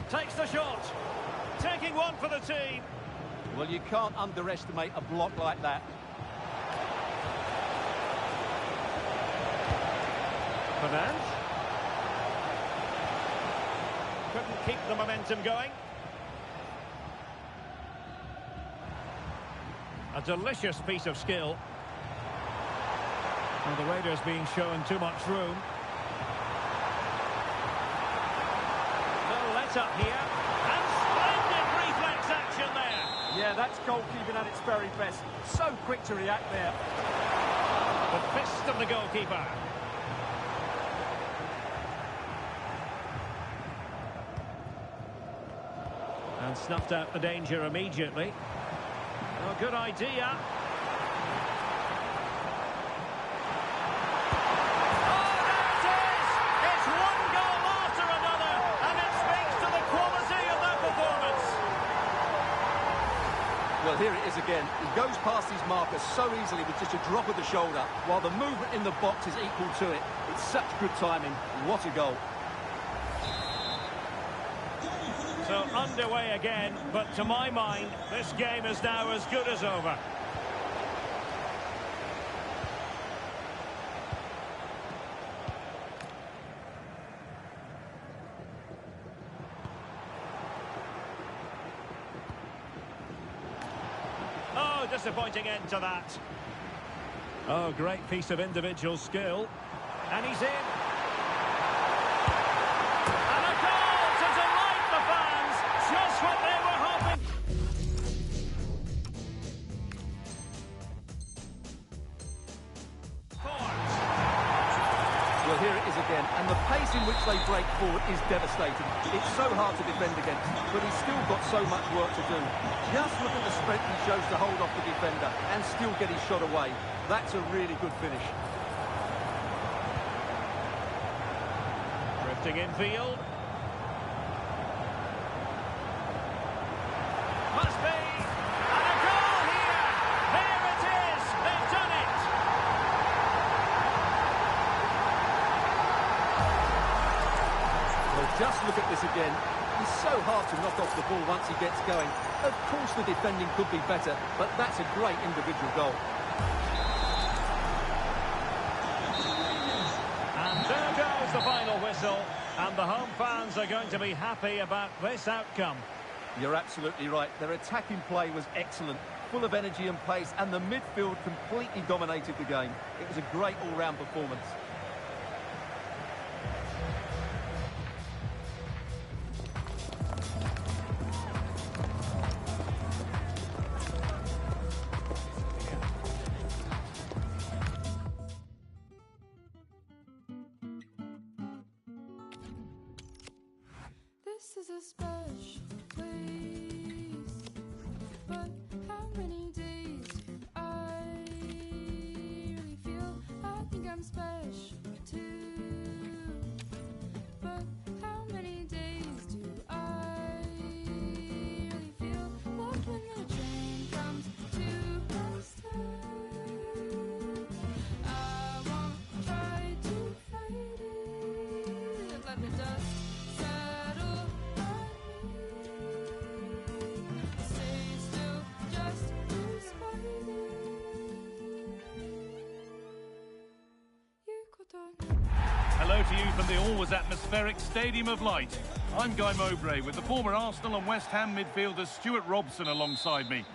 [SPEAKER 7] Takes the shot. Taking one for the team.
[SPEAKER 9] Well, you can't underestimate a block like that.
[SPEAKER 7] Fernandes. Couldn't keep the momentum going. A delicious piece of skill. Well, the Raiders being shown too much room. No let up here. And splendid reflex action there.
[SPEAKER 9] Yeah, that's goalkeeping at its very best. So quick to react there.
[SPEAKER 7] The fist of the goalkeeper. And snuffed out the danger immediately. Oh, good idea. Oh, there it is! It's one goal after another, and it speaks to the quality of that performance.
[SPEAKER 9] Well, here it is again. He goes past his marker so easily with just a drop of the shoulder, while the movement in the box is equal to it. It's such good timing. What a goal.
[SPEAKER 7] So underway again, but to my mind, this game is now as good as over. Oh, disappointing end to that. Oh, great piece of individual skill. And he's in. Just what they were hoping.
[SPEAKER 9] Well, here it is again, and the pace in which they break forward is devastating. It's so hard to defend against, but he's still got so much work to do. Just look at the strength he shows to hold off the defender and still get his shot away. That's a really good finish.
[SPEAKER 7] Drifting infield. Must be. And a goal here. There it is. They've done it.
[SPEAKER 9] Well, just look at this again. He's so hard to knock off the ball once he gets going. Of course the defending could be better, but that's a great individual goal.
[SPEAKER 7] And there goes the final whistle. And the home fans are going to be happy about this outcome.
[SPEAKER 9] You're absolutely right. Their attacking play was excellent, full of energy and pace, and the midfield completely dominated the game. It was a great all-round performance.
[SPEAKER 10] This is a special place, but how many days I really feel? I think I'm special too, but how many days do I really feel? Love when the train comes to a stop. I won't try to fight it, let the dust settle.
[SPEAKER 2] Hello to you from the always atmospheric Stadium of Light. I'm Guy Mowbray with the former Arsenal and West Ham midfielder Stuart Robson alongside me.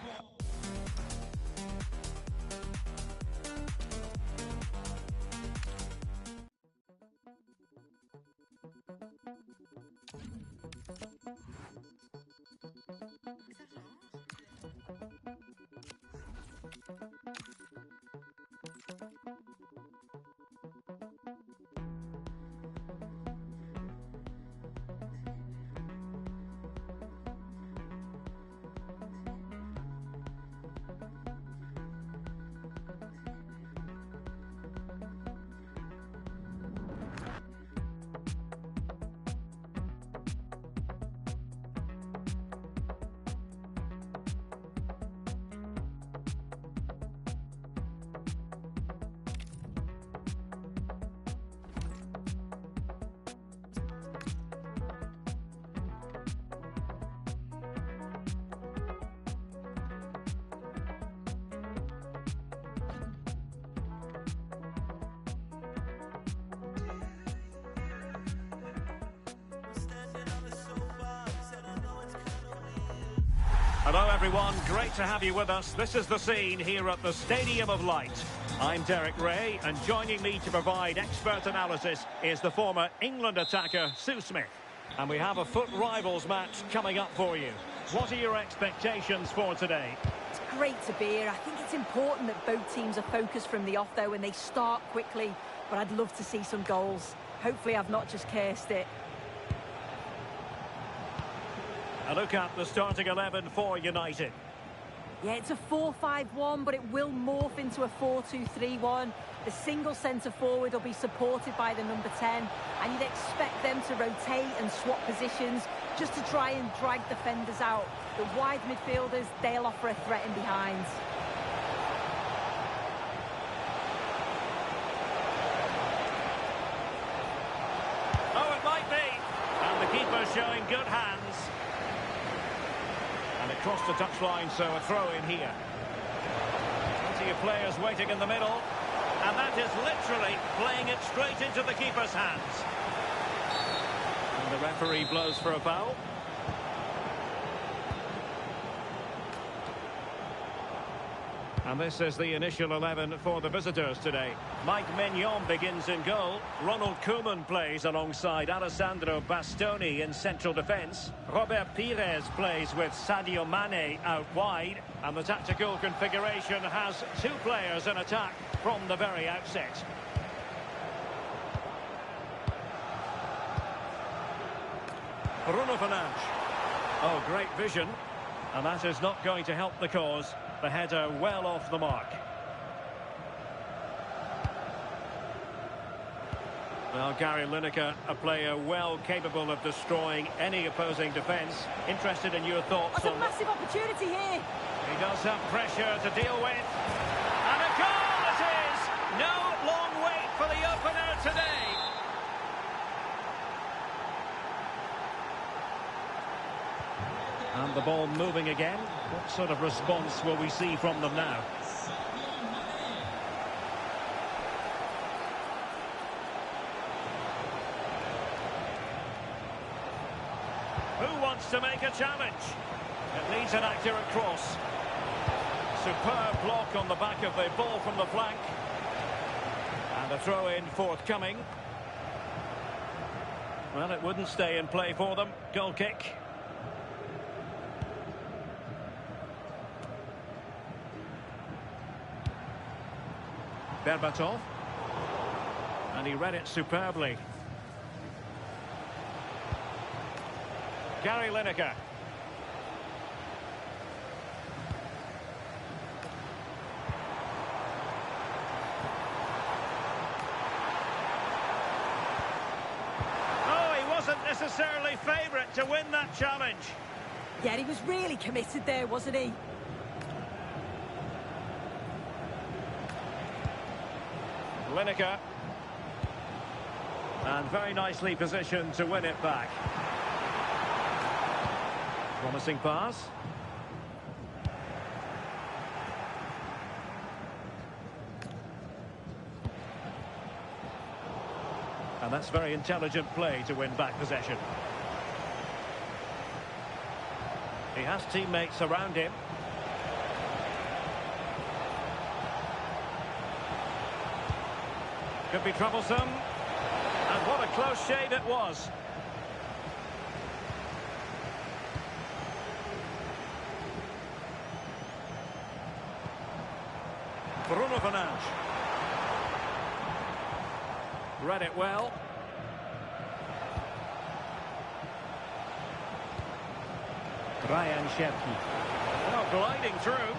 [SPEAKER 7] Hello everyone, great to have you with us. This is the scene here at the Stadium of Light. I'm Derek Ray, and joining me to provide expert analysis is the former England attacker, Sue Smith. And we have a foot rivals match coming up for you. What are your expectations for today?
[SPEAKER 3] It's great to be here. I think it's important that both teams are focused from the off, though, and they start quickly. But I'd love to see some goals. Hopefully I've not just cursed it.
[SPEAKER 7] A look at the starting 11 for United.
[SPEAKER 3] Yeah, it's a 4-5-1, but it will morph into a 4-2-3-1. The single centre-forward will be supported by the number 10, and you'd expect them to rotate and swap positions just to try and drag defenders out. The wide midfielders, they'll offer a threat in behind.
[SPEAKER 7] Oh, it might be. And the keeper showing good hands. And it crossed the touchline, so a throw in here. Plenty of players waiting in the middle. And that is literally playing it straight into the keeper's hands. And the referee blows for a foul. And this is the initial 11 for the visitors today. Mike Maignan begins in goal. Ronald Koeman plays alongside Alessandro Bastoni in central defence. Robert Pires plays with Sadio Mane out wide. And the tactical configuration has two players in attack from the very outset. Bruno Fernandes. Oh, great vision. And that is not going to help the cause. The header well off the mark. Well, Gary Lineker, a player well capable of destroying any opposing defence. Interested in your thoughts
[SPEAKER 3] That's
[SPEAKER 7] on...
[SPEAKER 3] a massive opportunity here.
[SPEAKER 7] He does have pressure to deal with. And a goal it is! No long wait for the opener today. the ball moving again. What sort of response will we see from them now? Who wants to make a challenge? It needs an accurate cross. Superb block on the back of the ball from the flank. And a throw-in forthcoming. Well, it wouldn't stay in play for them. Goal kick. Berbatov. And he read it superbly. Gary Lineker. Necessarily favourite to win that challenge.
[SPEAKER 3] Yeah, he was really committed there, wasn't he?
[SPEAKER 7] Lineker. And very nicely positioned to win it back. Promising pass. And that's very intelligent play to win back possession. He has teammates around him. Could be troublesome. And what a close shave it was. Bruno Fernandes. Read it well. Ryan Shevki. Oh, gliding through.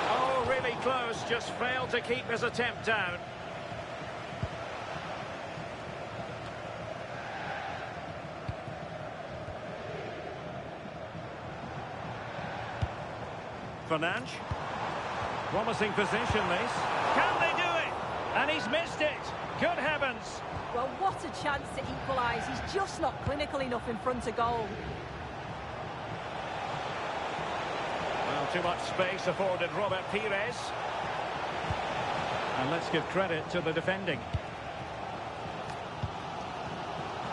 [SPEAKER 7] Oh, really close. Just failed to keep his attempt down. Fernandes. Promising position, this. Can they do it? And he's missed it. Good heavens.
[SPEAKER 3] Well, what a chance to equalise. He's just not clinical enough in front of goal.
[SPEAKER 7] Well, too much space afforded Robert Pires. And let's give credit to the defending.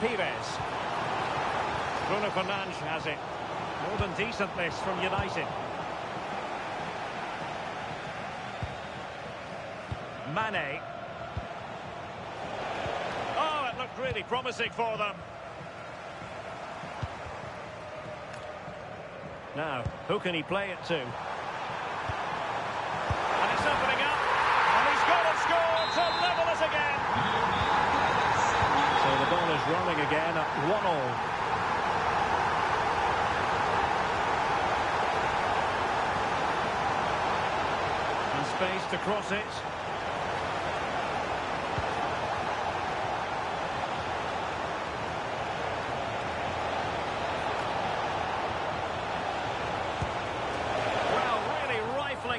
[SPEAKER 7] Pires. Bruno Fernandes has it. More than decent this from United. Mane. Oh, it looked really promising for them. Now, who can he play it to? And it's opening up. And he's got it scored to level us again. So the ball is rolling again at 1-1. And space to cross it.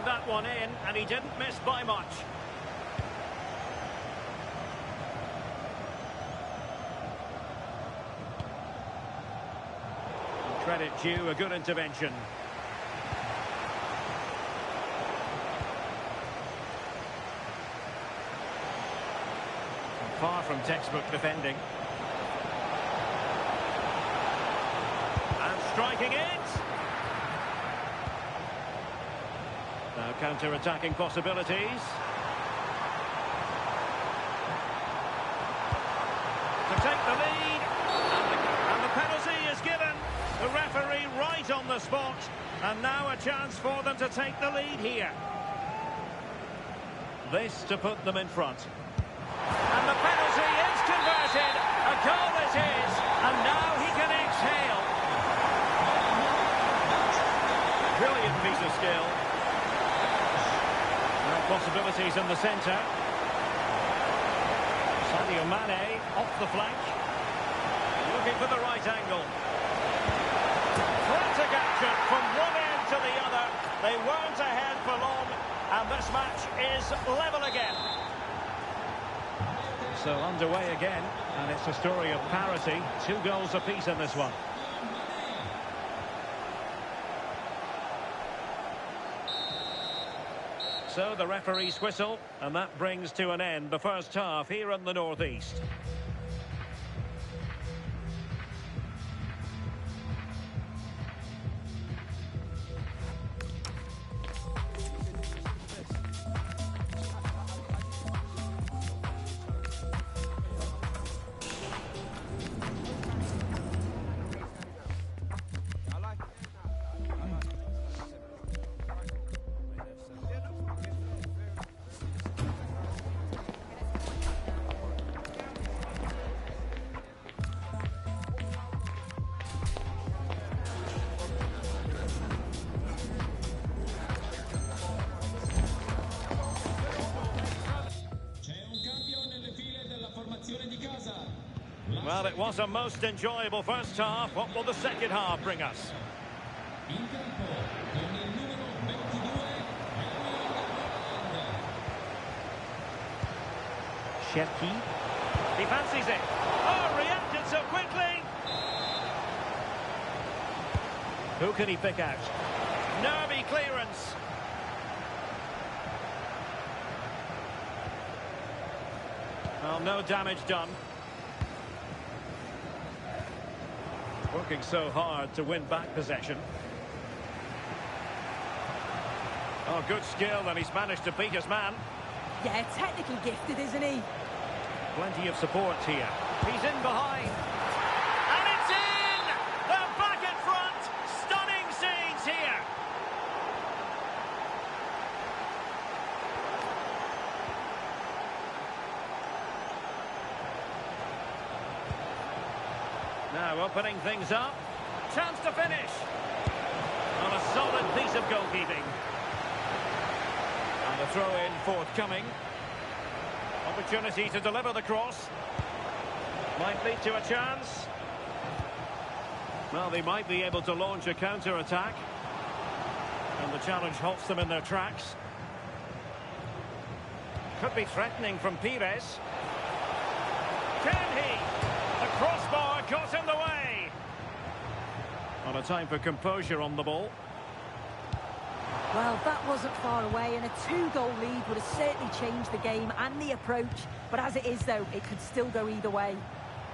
[SPEAKER 7] That one in, and he didn't miss by much. Credit due, a good intervention. Far from textbook defending. And striking it. Now counter-attacking possibilities. To take the lead. And the penalty is given. The referee right on the spot. And now a chance for them to take the lead here. This to put them in front. And the penalty is converted. A goal it is. And now he can exhale. Brilliant piece of skill. Possibilities in the centre. Sadio Mane off the flank. Looking for the right angle. Frantic action from one end to the other. They weren't ahead for long, and this match is level again. So underway again, and it's a story of parity. 2 goals apiece in this one. So the referee's whistle, and that brings to an end the first half here in the northeast. Well, it was a most enjoyable first half. What will the second half bring us? Cherki. He fancies it. Oh, reacted so quickly. Who can he pick out? Nervy clearance. Well, no damage done. Working so hard to win back possession. Oh, good skill, and he's managed to beat his man.
[SPEAKER 3] Yeah, technically gifted, isn't he?
[SPEAKER 7] Plenty of support here. He's in behind. And it's in! They're back at front! Stunning scenes here! Now opening things up. Chance to finish. On a solid piece of goalkeeping. And the throw-in forthcoming. Opportunity to deliver the cross. Might lead to a chance. Well, they might be able to launch a counter-attack. And the challenge halts them in their tracks. Could be threatening from Pires. Can he? The crossbar got in the way. On a time for composure on the ball.
[SPEAKER 3] Well, that wasn't far away, and a 2-goal lead would have certainly changed the game and the approach. But as it is, though, it could still go either way.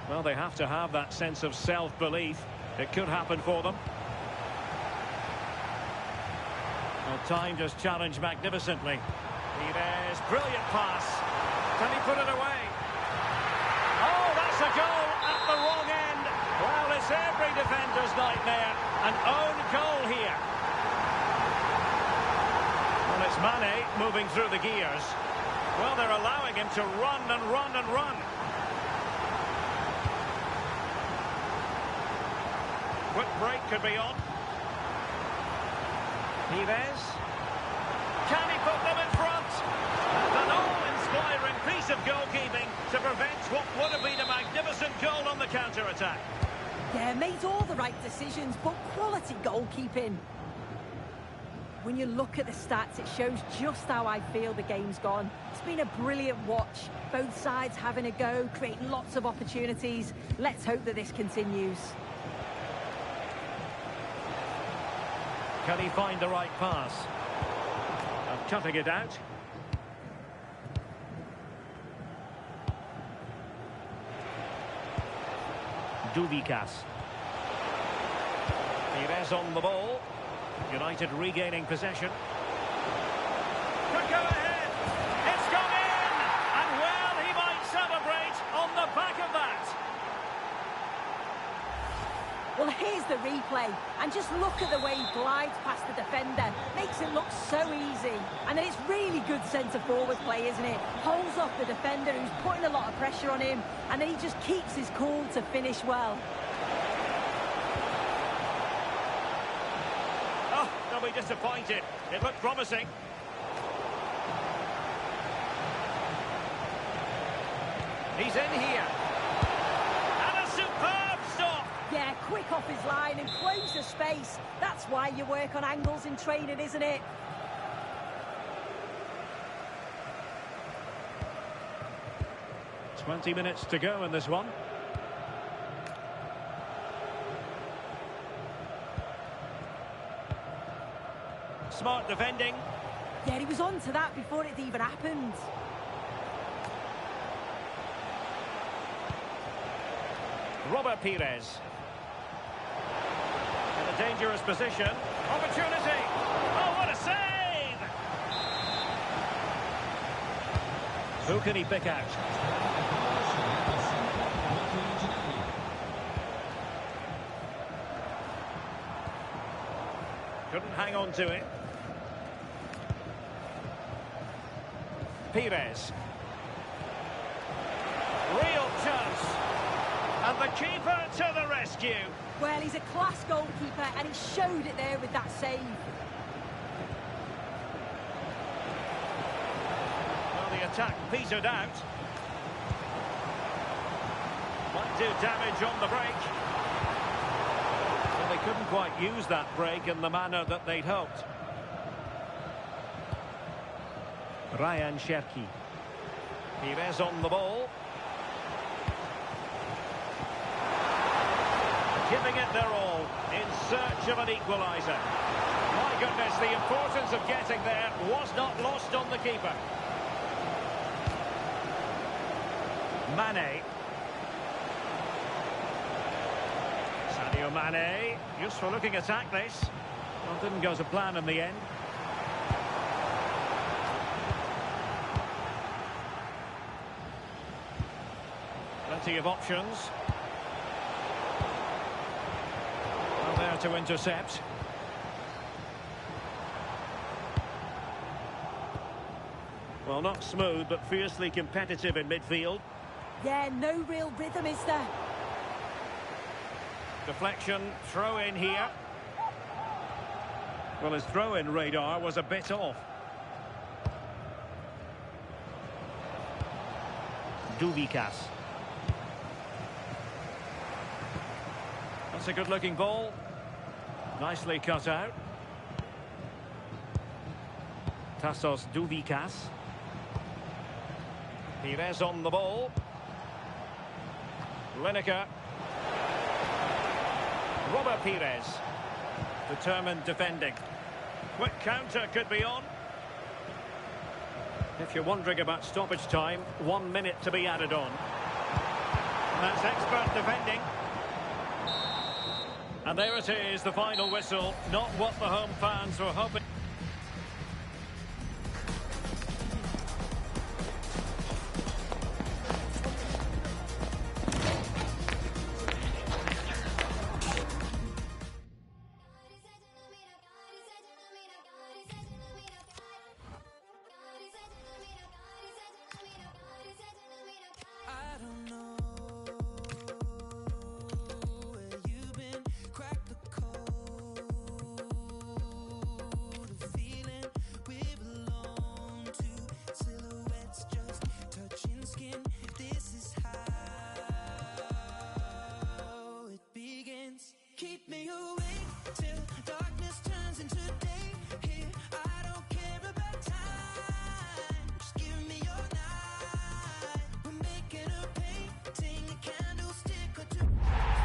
[SPEAKER 7] Well, they have to have that sense of self-belief. It could happen for them. Well, time just challenged magnificently. Pires, brilliant pass. Can he put it away? Oh, that's a goal at the wrong end. Well, it's every defender's nightmare. An own goal here. Well, it's Mane moving through the gears. Well, they're allowing him to run and run and run. Quick break could be on. Pires. Can he put them in front? An awe-inspiring piece of goalkeeping to prevent what would have been a magnificent goal on the counter-attack.
[SPEAKER 3] Yeah, made all the right decisions, but quality goalkeeping. When you look at the stats, it shows just how I feel the game's gone. It's been a brilliant watch. Both sides having a go, creating lots of opportunities. Let's hope that this continues.
[SPEAKER 7] Can he find the right pass? And cutting it out. Duvikas. Pires on the ball. United regaining possession. Could go ahead. It's gone in. And well, he might celebrate on the back of that.
[SPEAKER 3] Well, here's the replay. And just look at the way he glides past the defender. Makes it look so easy. And then it's really good centre-forward play, isn't it? Holds off the defender who's putting a lot of pressure on him. And then he just keeps his cool to finish well.
[SPEAKER 7] They'll be disappointed. It looked promising. He's in here. And a superb stop.
[SPEAKER 3] Yeah, quick off his line and close the space. That's why you work on angles in training, isn't it?
[SPEAKER 7] "20 minutes to go in this one. Smart defending.
[SPEAKER 3] Yeah, he was on to that before it even happened.
[SPEAKER 7] Robert Pires. In a dangerous position. Opportunity. Oh, what a save! Who can he pick out? Couldn't hang on to it. Pires. Real chance. And the keeper to the rescue.
[SPEAKER 3] Well, he's a class goalkeeper, and he showed it there with that save.
[SPEAKER 7] Well, the attack petered out. Might do damage on the break. Well, they couldn't quite use that break in the manner that they'd hoped. Ryan Cherki. Pires on the ball. Giving it their all in search of an equaliser. My goodness, the importance of getting there was not lost on the keeper. Mane. Sadio Mane. Useful looking attack this. Well, didn't go to plan in the end. Plenty of options. Well, there to intercept. Well, not smooth, but fiercely competitive in midfield.
[SPEAKER 3] Yeah, no real rhythm, is there?
[SPEAKER 7] Deflection, throw in here. Well, his throw-in radar was a bit off. Duvikas. That's a good-looking ball. Nicely cut out. Tassos Duvikas. Pires on the ball. Lineker. Robert Pires. Determined defending. Quick counter could be on. If you're wondering about stoppage time, 1 minute to be added on. And that's expert defending. And there it is, the final whistle. Not what the home fans were hoping.
[SPEAKER 6] Keep me awake till darkness turns into day. Here, I don't care about time. Just give me your night. We're making a painting, a candlestick or two.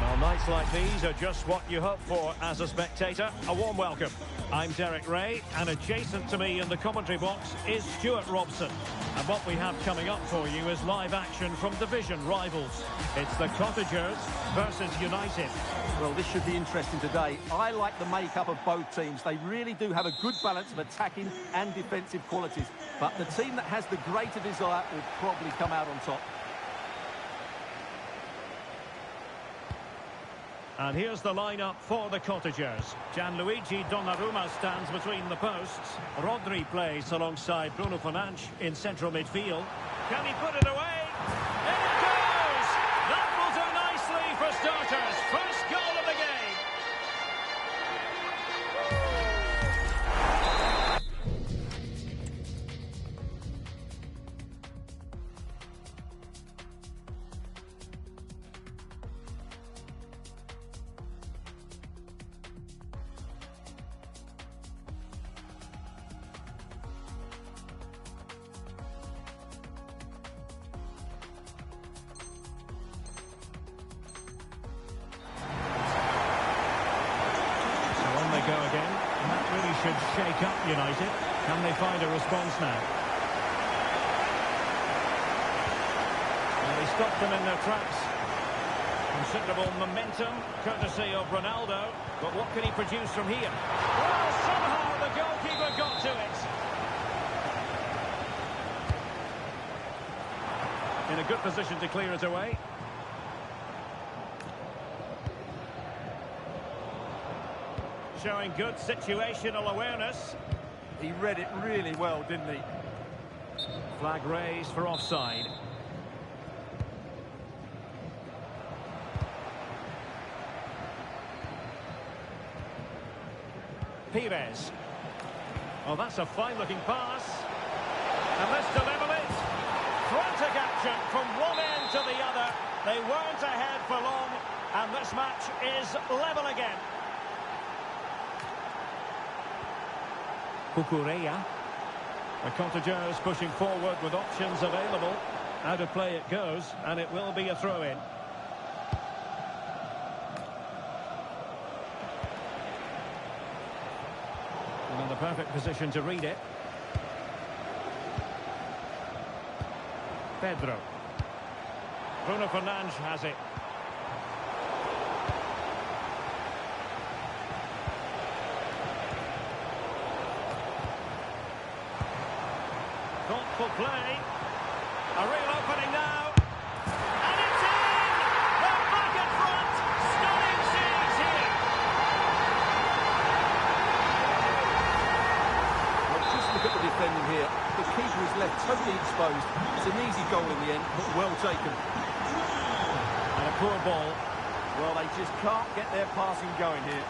[SPEAKER 7] Well, nights like these are just what you hope for as a spectator. A warm welcome. I'm Derek Ray, and adjacent to me in the commentary box is Stuart Robson. And what we have coming up for you is live action from division rivals. It's the Cottagers versus United.
[SPEAKER 9] Well, this should be interesting today. I like the makeup of both teams. They really do have a good balance of attacking and defensive qualities. But the team that has the greater desire will probably come out on top.
[SPEAKER 7] And here's the lineup for the Cottagers. Gianluigi Donnarumma stands between the posts. Rodri plays alongside Bruno Fernandes in central midfield. Can he put it away? In it goes! That will do nicely for starters. First goal of the game. Go again, and that really should shake up United. Can they find a response now? Well, he stopped them in their tracks. Considerable momentum, courtesy of Ronaldo. But what can he produce from here? Well, somehow the goalkeeper got to it. In a good position to clear it away. Showing good situational awareness.
[SPEAKER 9] He read it really well, didn't he?
[SPEAKER 7] Flag raised for offside. Pires. Oh, that's a fine-looking pass. And this to level it. Frantic action from one end to the other. They weren't ahead for long, and this match is level again. Cucurella. The contagers pushing forward with options available. Out of play it goes, and it will be a throw-in. In the perfect position to read it. Pedro. Bruno Fernandes has it. Thoughtful play. A real opening now. And it's in! They're back in front. Stunning scenes here.
[SPEAKER 9] Well, just look at the defending here. The keeper is left totally exposed. It's an easy goal in the end, but well taken.
[SPEAKER 7] And a poor ball.
[SPEAKER 9] Well, they just can't get their passing going here.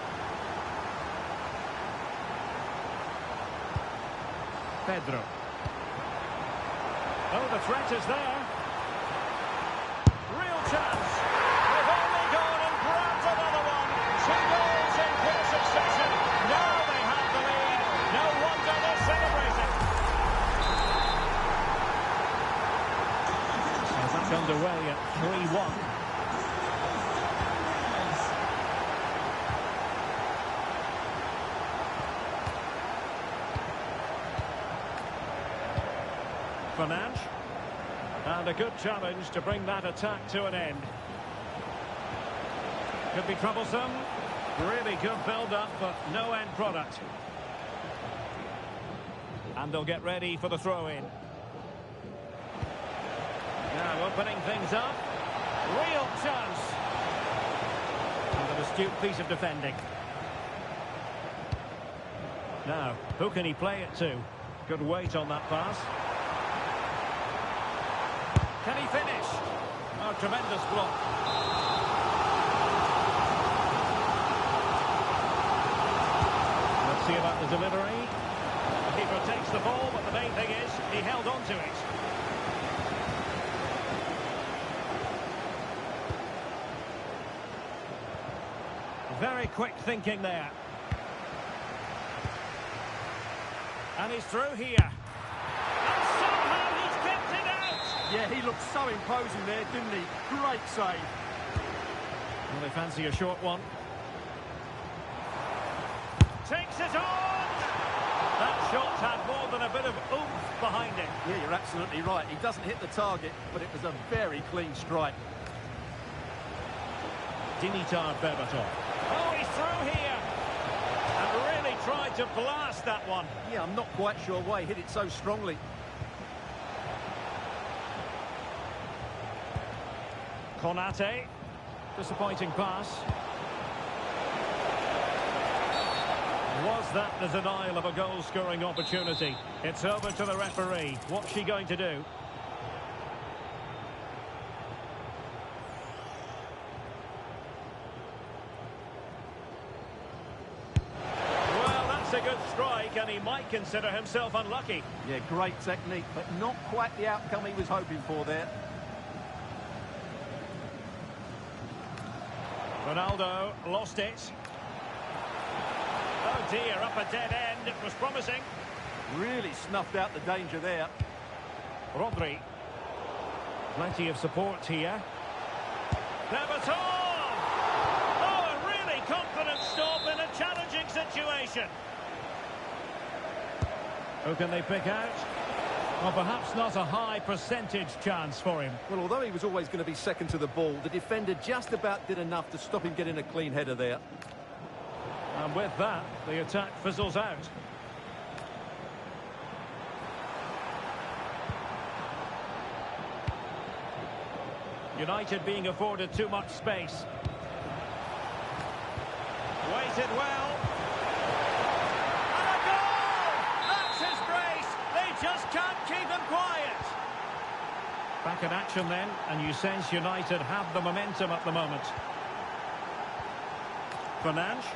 [SPEAKER 7] Pedro. Oh, the threat is there. Real chance. They've only gone and grabbed another one. 2 goals in quick succession. Now they have the lead. No wonder they're celebrating. So back underway at 3-1. Fernandes. And a good challenge to bring that attack to an end. Could be troublesome. Really good build-up, but no end product. And they'll get ready for the throw-in. Now opening things up. Real chance. And an astute piece of defending. Now, who can he play it to? Good weight on that pass. Can he finish? Oh, tremendous block. Let's see about the delivery. The keeper takes the ball, but the main thing is he held on to it. Very quick thinking there. And he's through here.
[SPEAKER 9] Yeah, he looked so imposing there, didn't he? Great save.
[SPEAKER 7] Well, they fancy a short one. Takes it on! That shot had more than a bit of oomph behind it.
[SPEAKER 9] Yeah, you're absolutely right. He doesn't hit the target, but it was a very clean strike.
[SPEAKER 7] Dimitar Berbatov. Oh, he's through here! And really tried to blast that one.
[SPEAKER 9] Yeah, I'm not quite sure why he hit it so strongly.
[SPEAKER 7] Konate. Disappointing pass. Was that the denial of a goal-scoring opportunity? It's over to the referee. What's she going to do? Well, that's a good strike, and he might consider himself unlucky.
[SPEAKER 9] Yeah, great technique, but not quite the outcome he was hoping for there.
[SPEAKER 7] Ronaldo lost it. Oh dear, up a dead end. It was promising.
[SPEAKER 9] Really snuffed out the danger there.
[SPEAKER 7] Rodri. Plenty of support here. Berbatov! Oh, a really confident stop in a challenging situation. Who can they pick out? Well, perhaps not a high percentage chance for him.
[SPEAKER 9] Well, although he was always going to be second to the ball, the defender just about did enough to stop him getting a clean header there.
[SPEAKER 7] And with that, the attack fizzles out. United being afforded too much space. Waited well. And a goal! That's his brace. They just can't keep him quiet. Back in action then, and you sense United have the momentum at the moment. Fernandes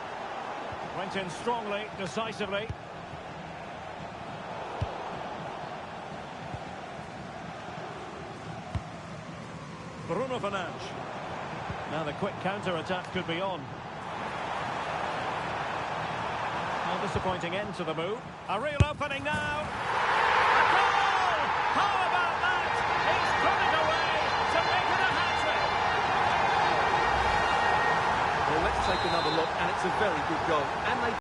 [SPEAKER 7] went in strongly, decisively. Bruno Fernandes. Now the quick counter-attack could be on. A disappointing end to the move. A real opening now. A goal! How about that? He's put it away to make it a hat-trick.
[SPEAKER 9] Well, let's take another look, and it's a very good goal. And they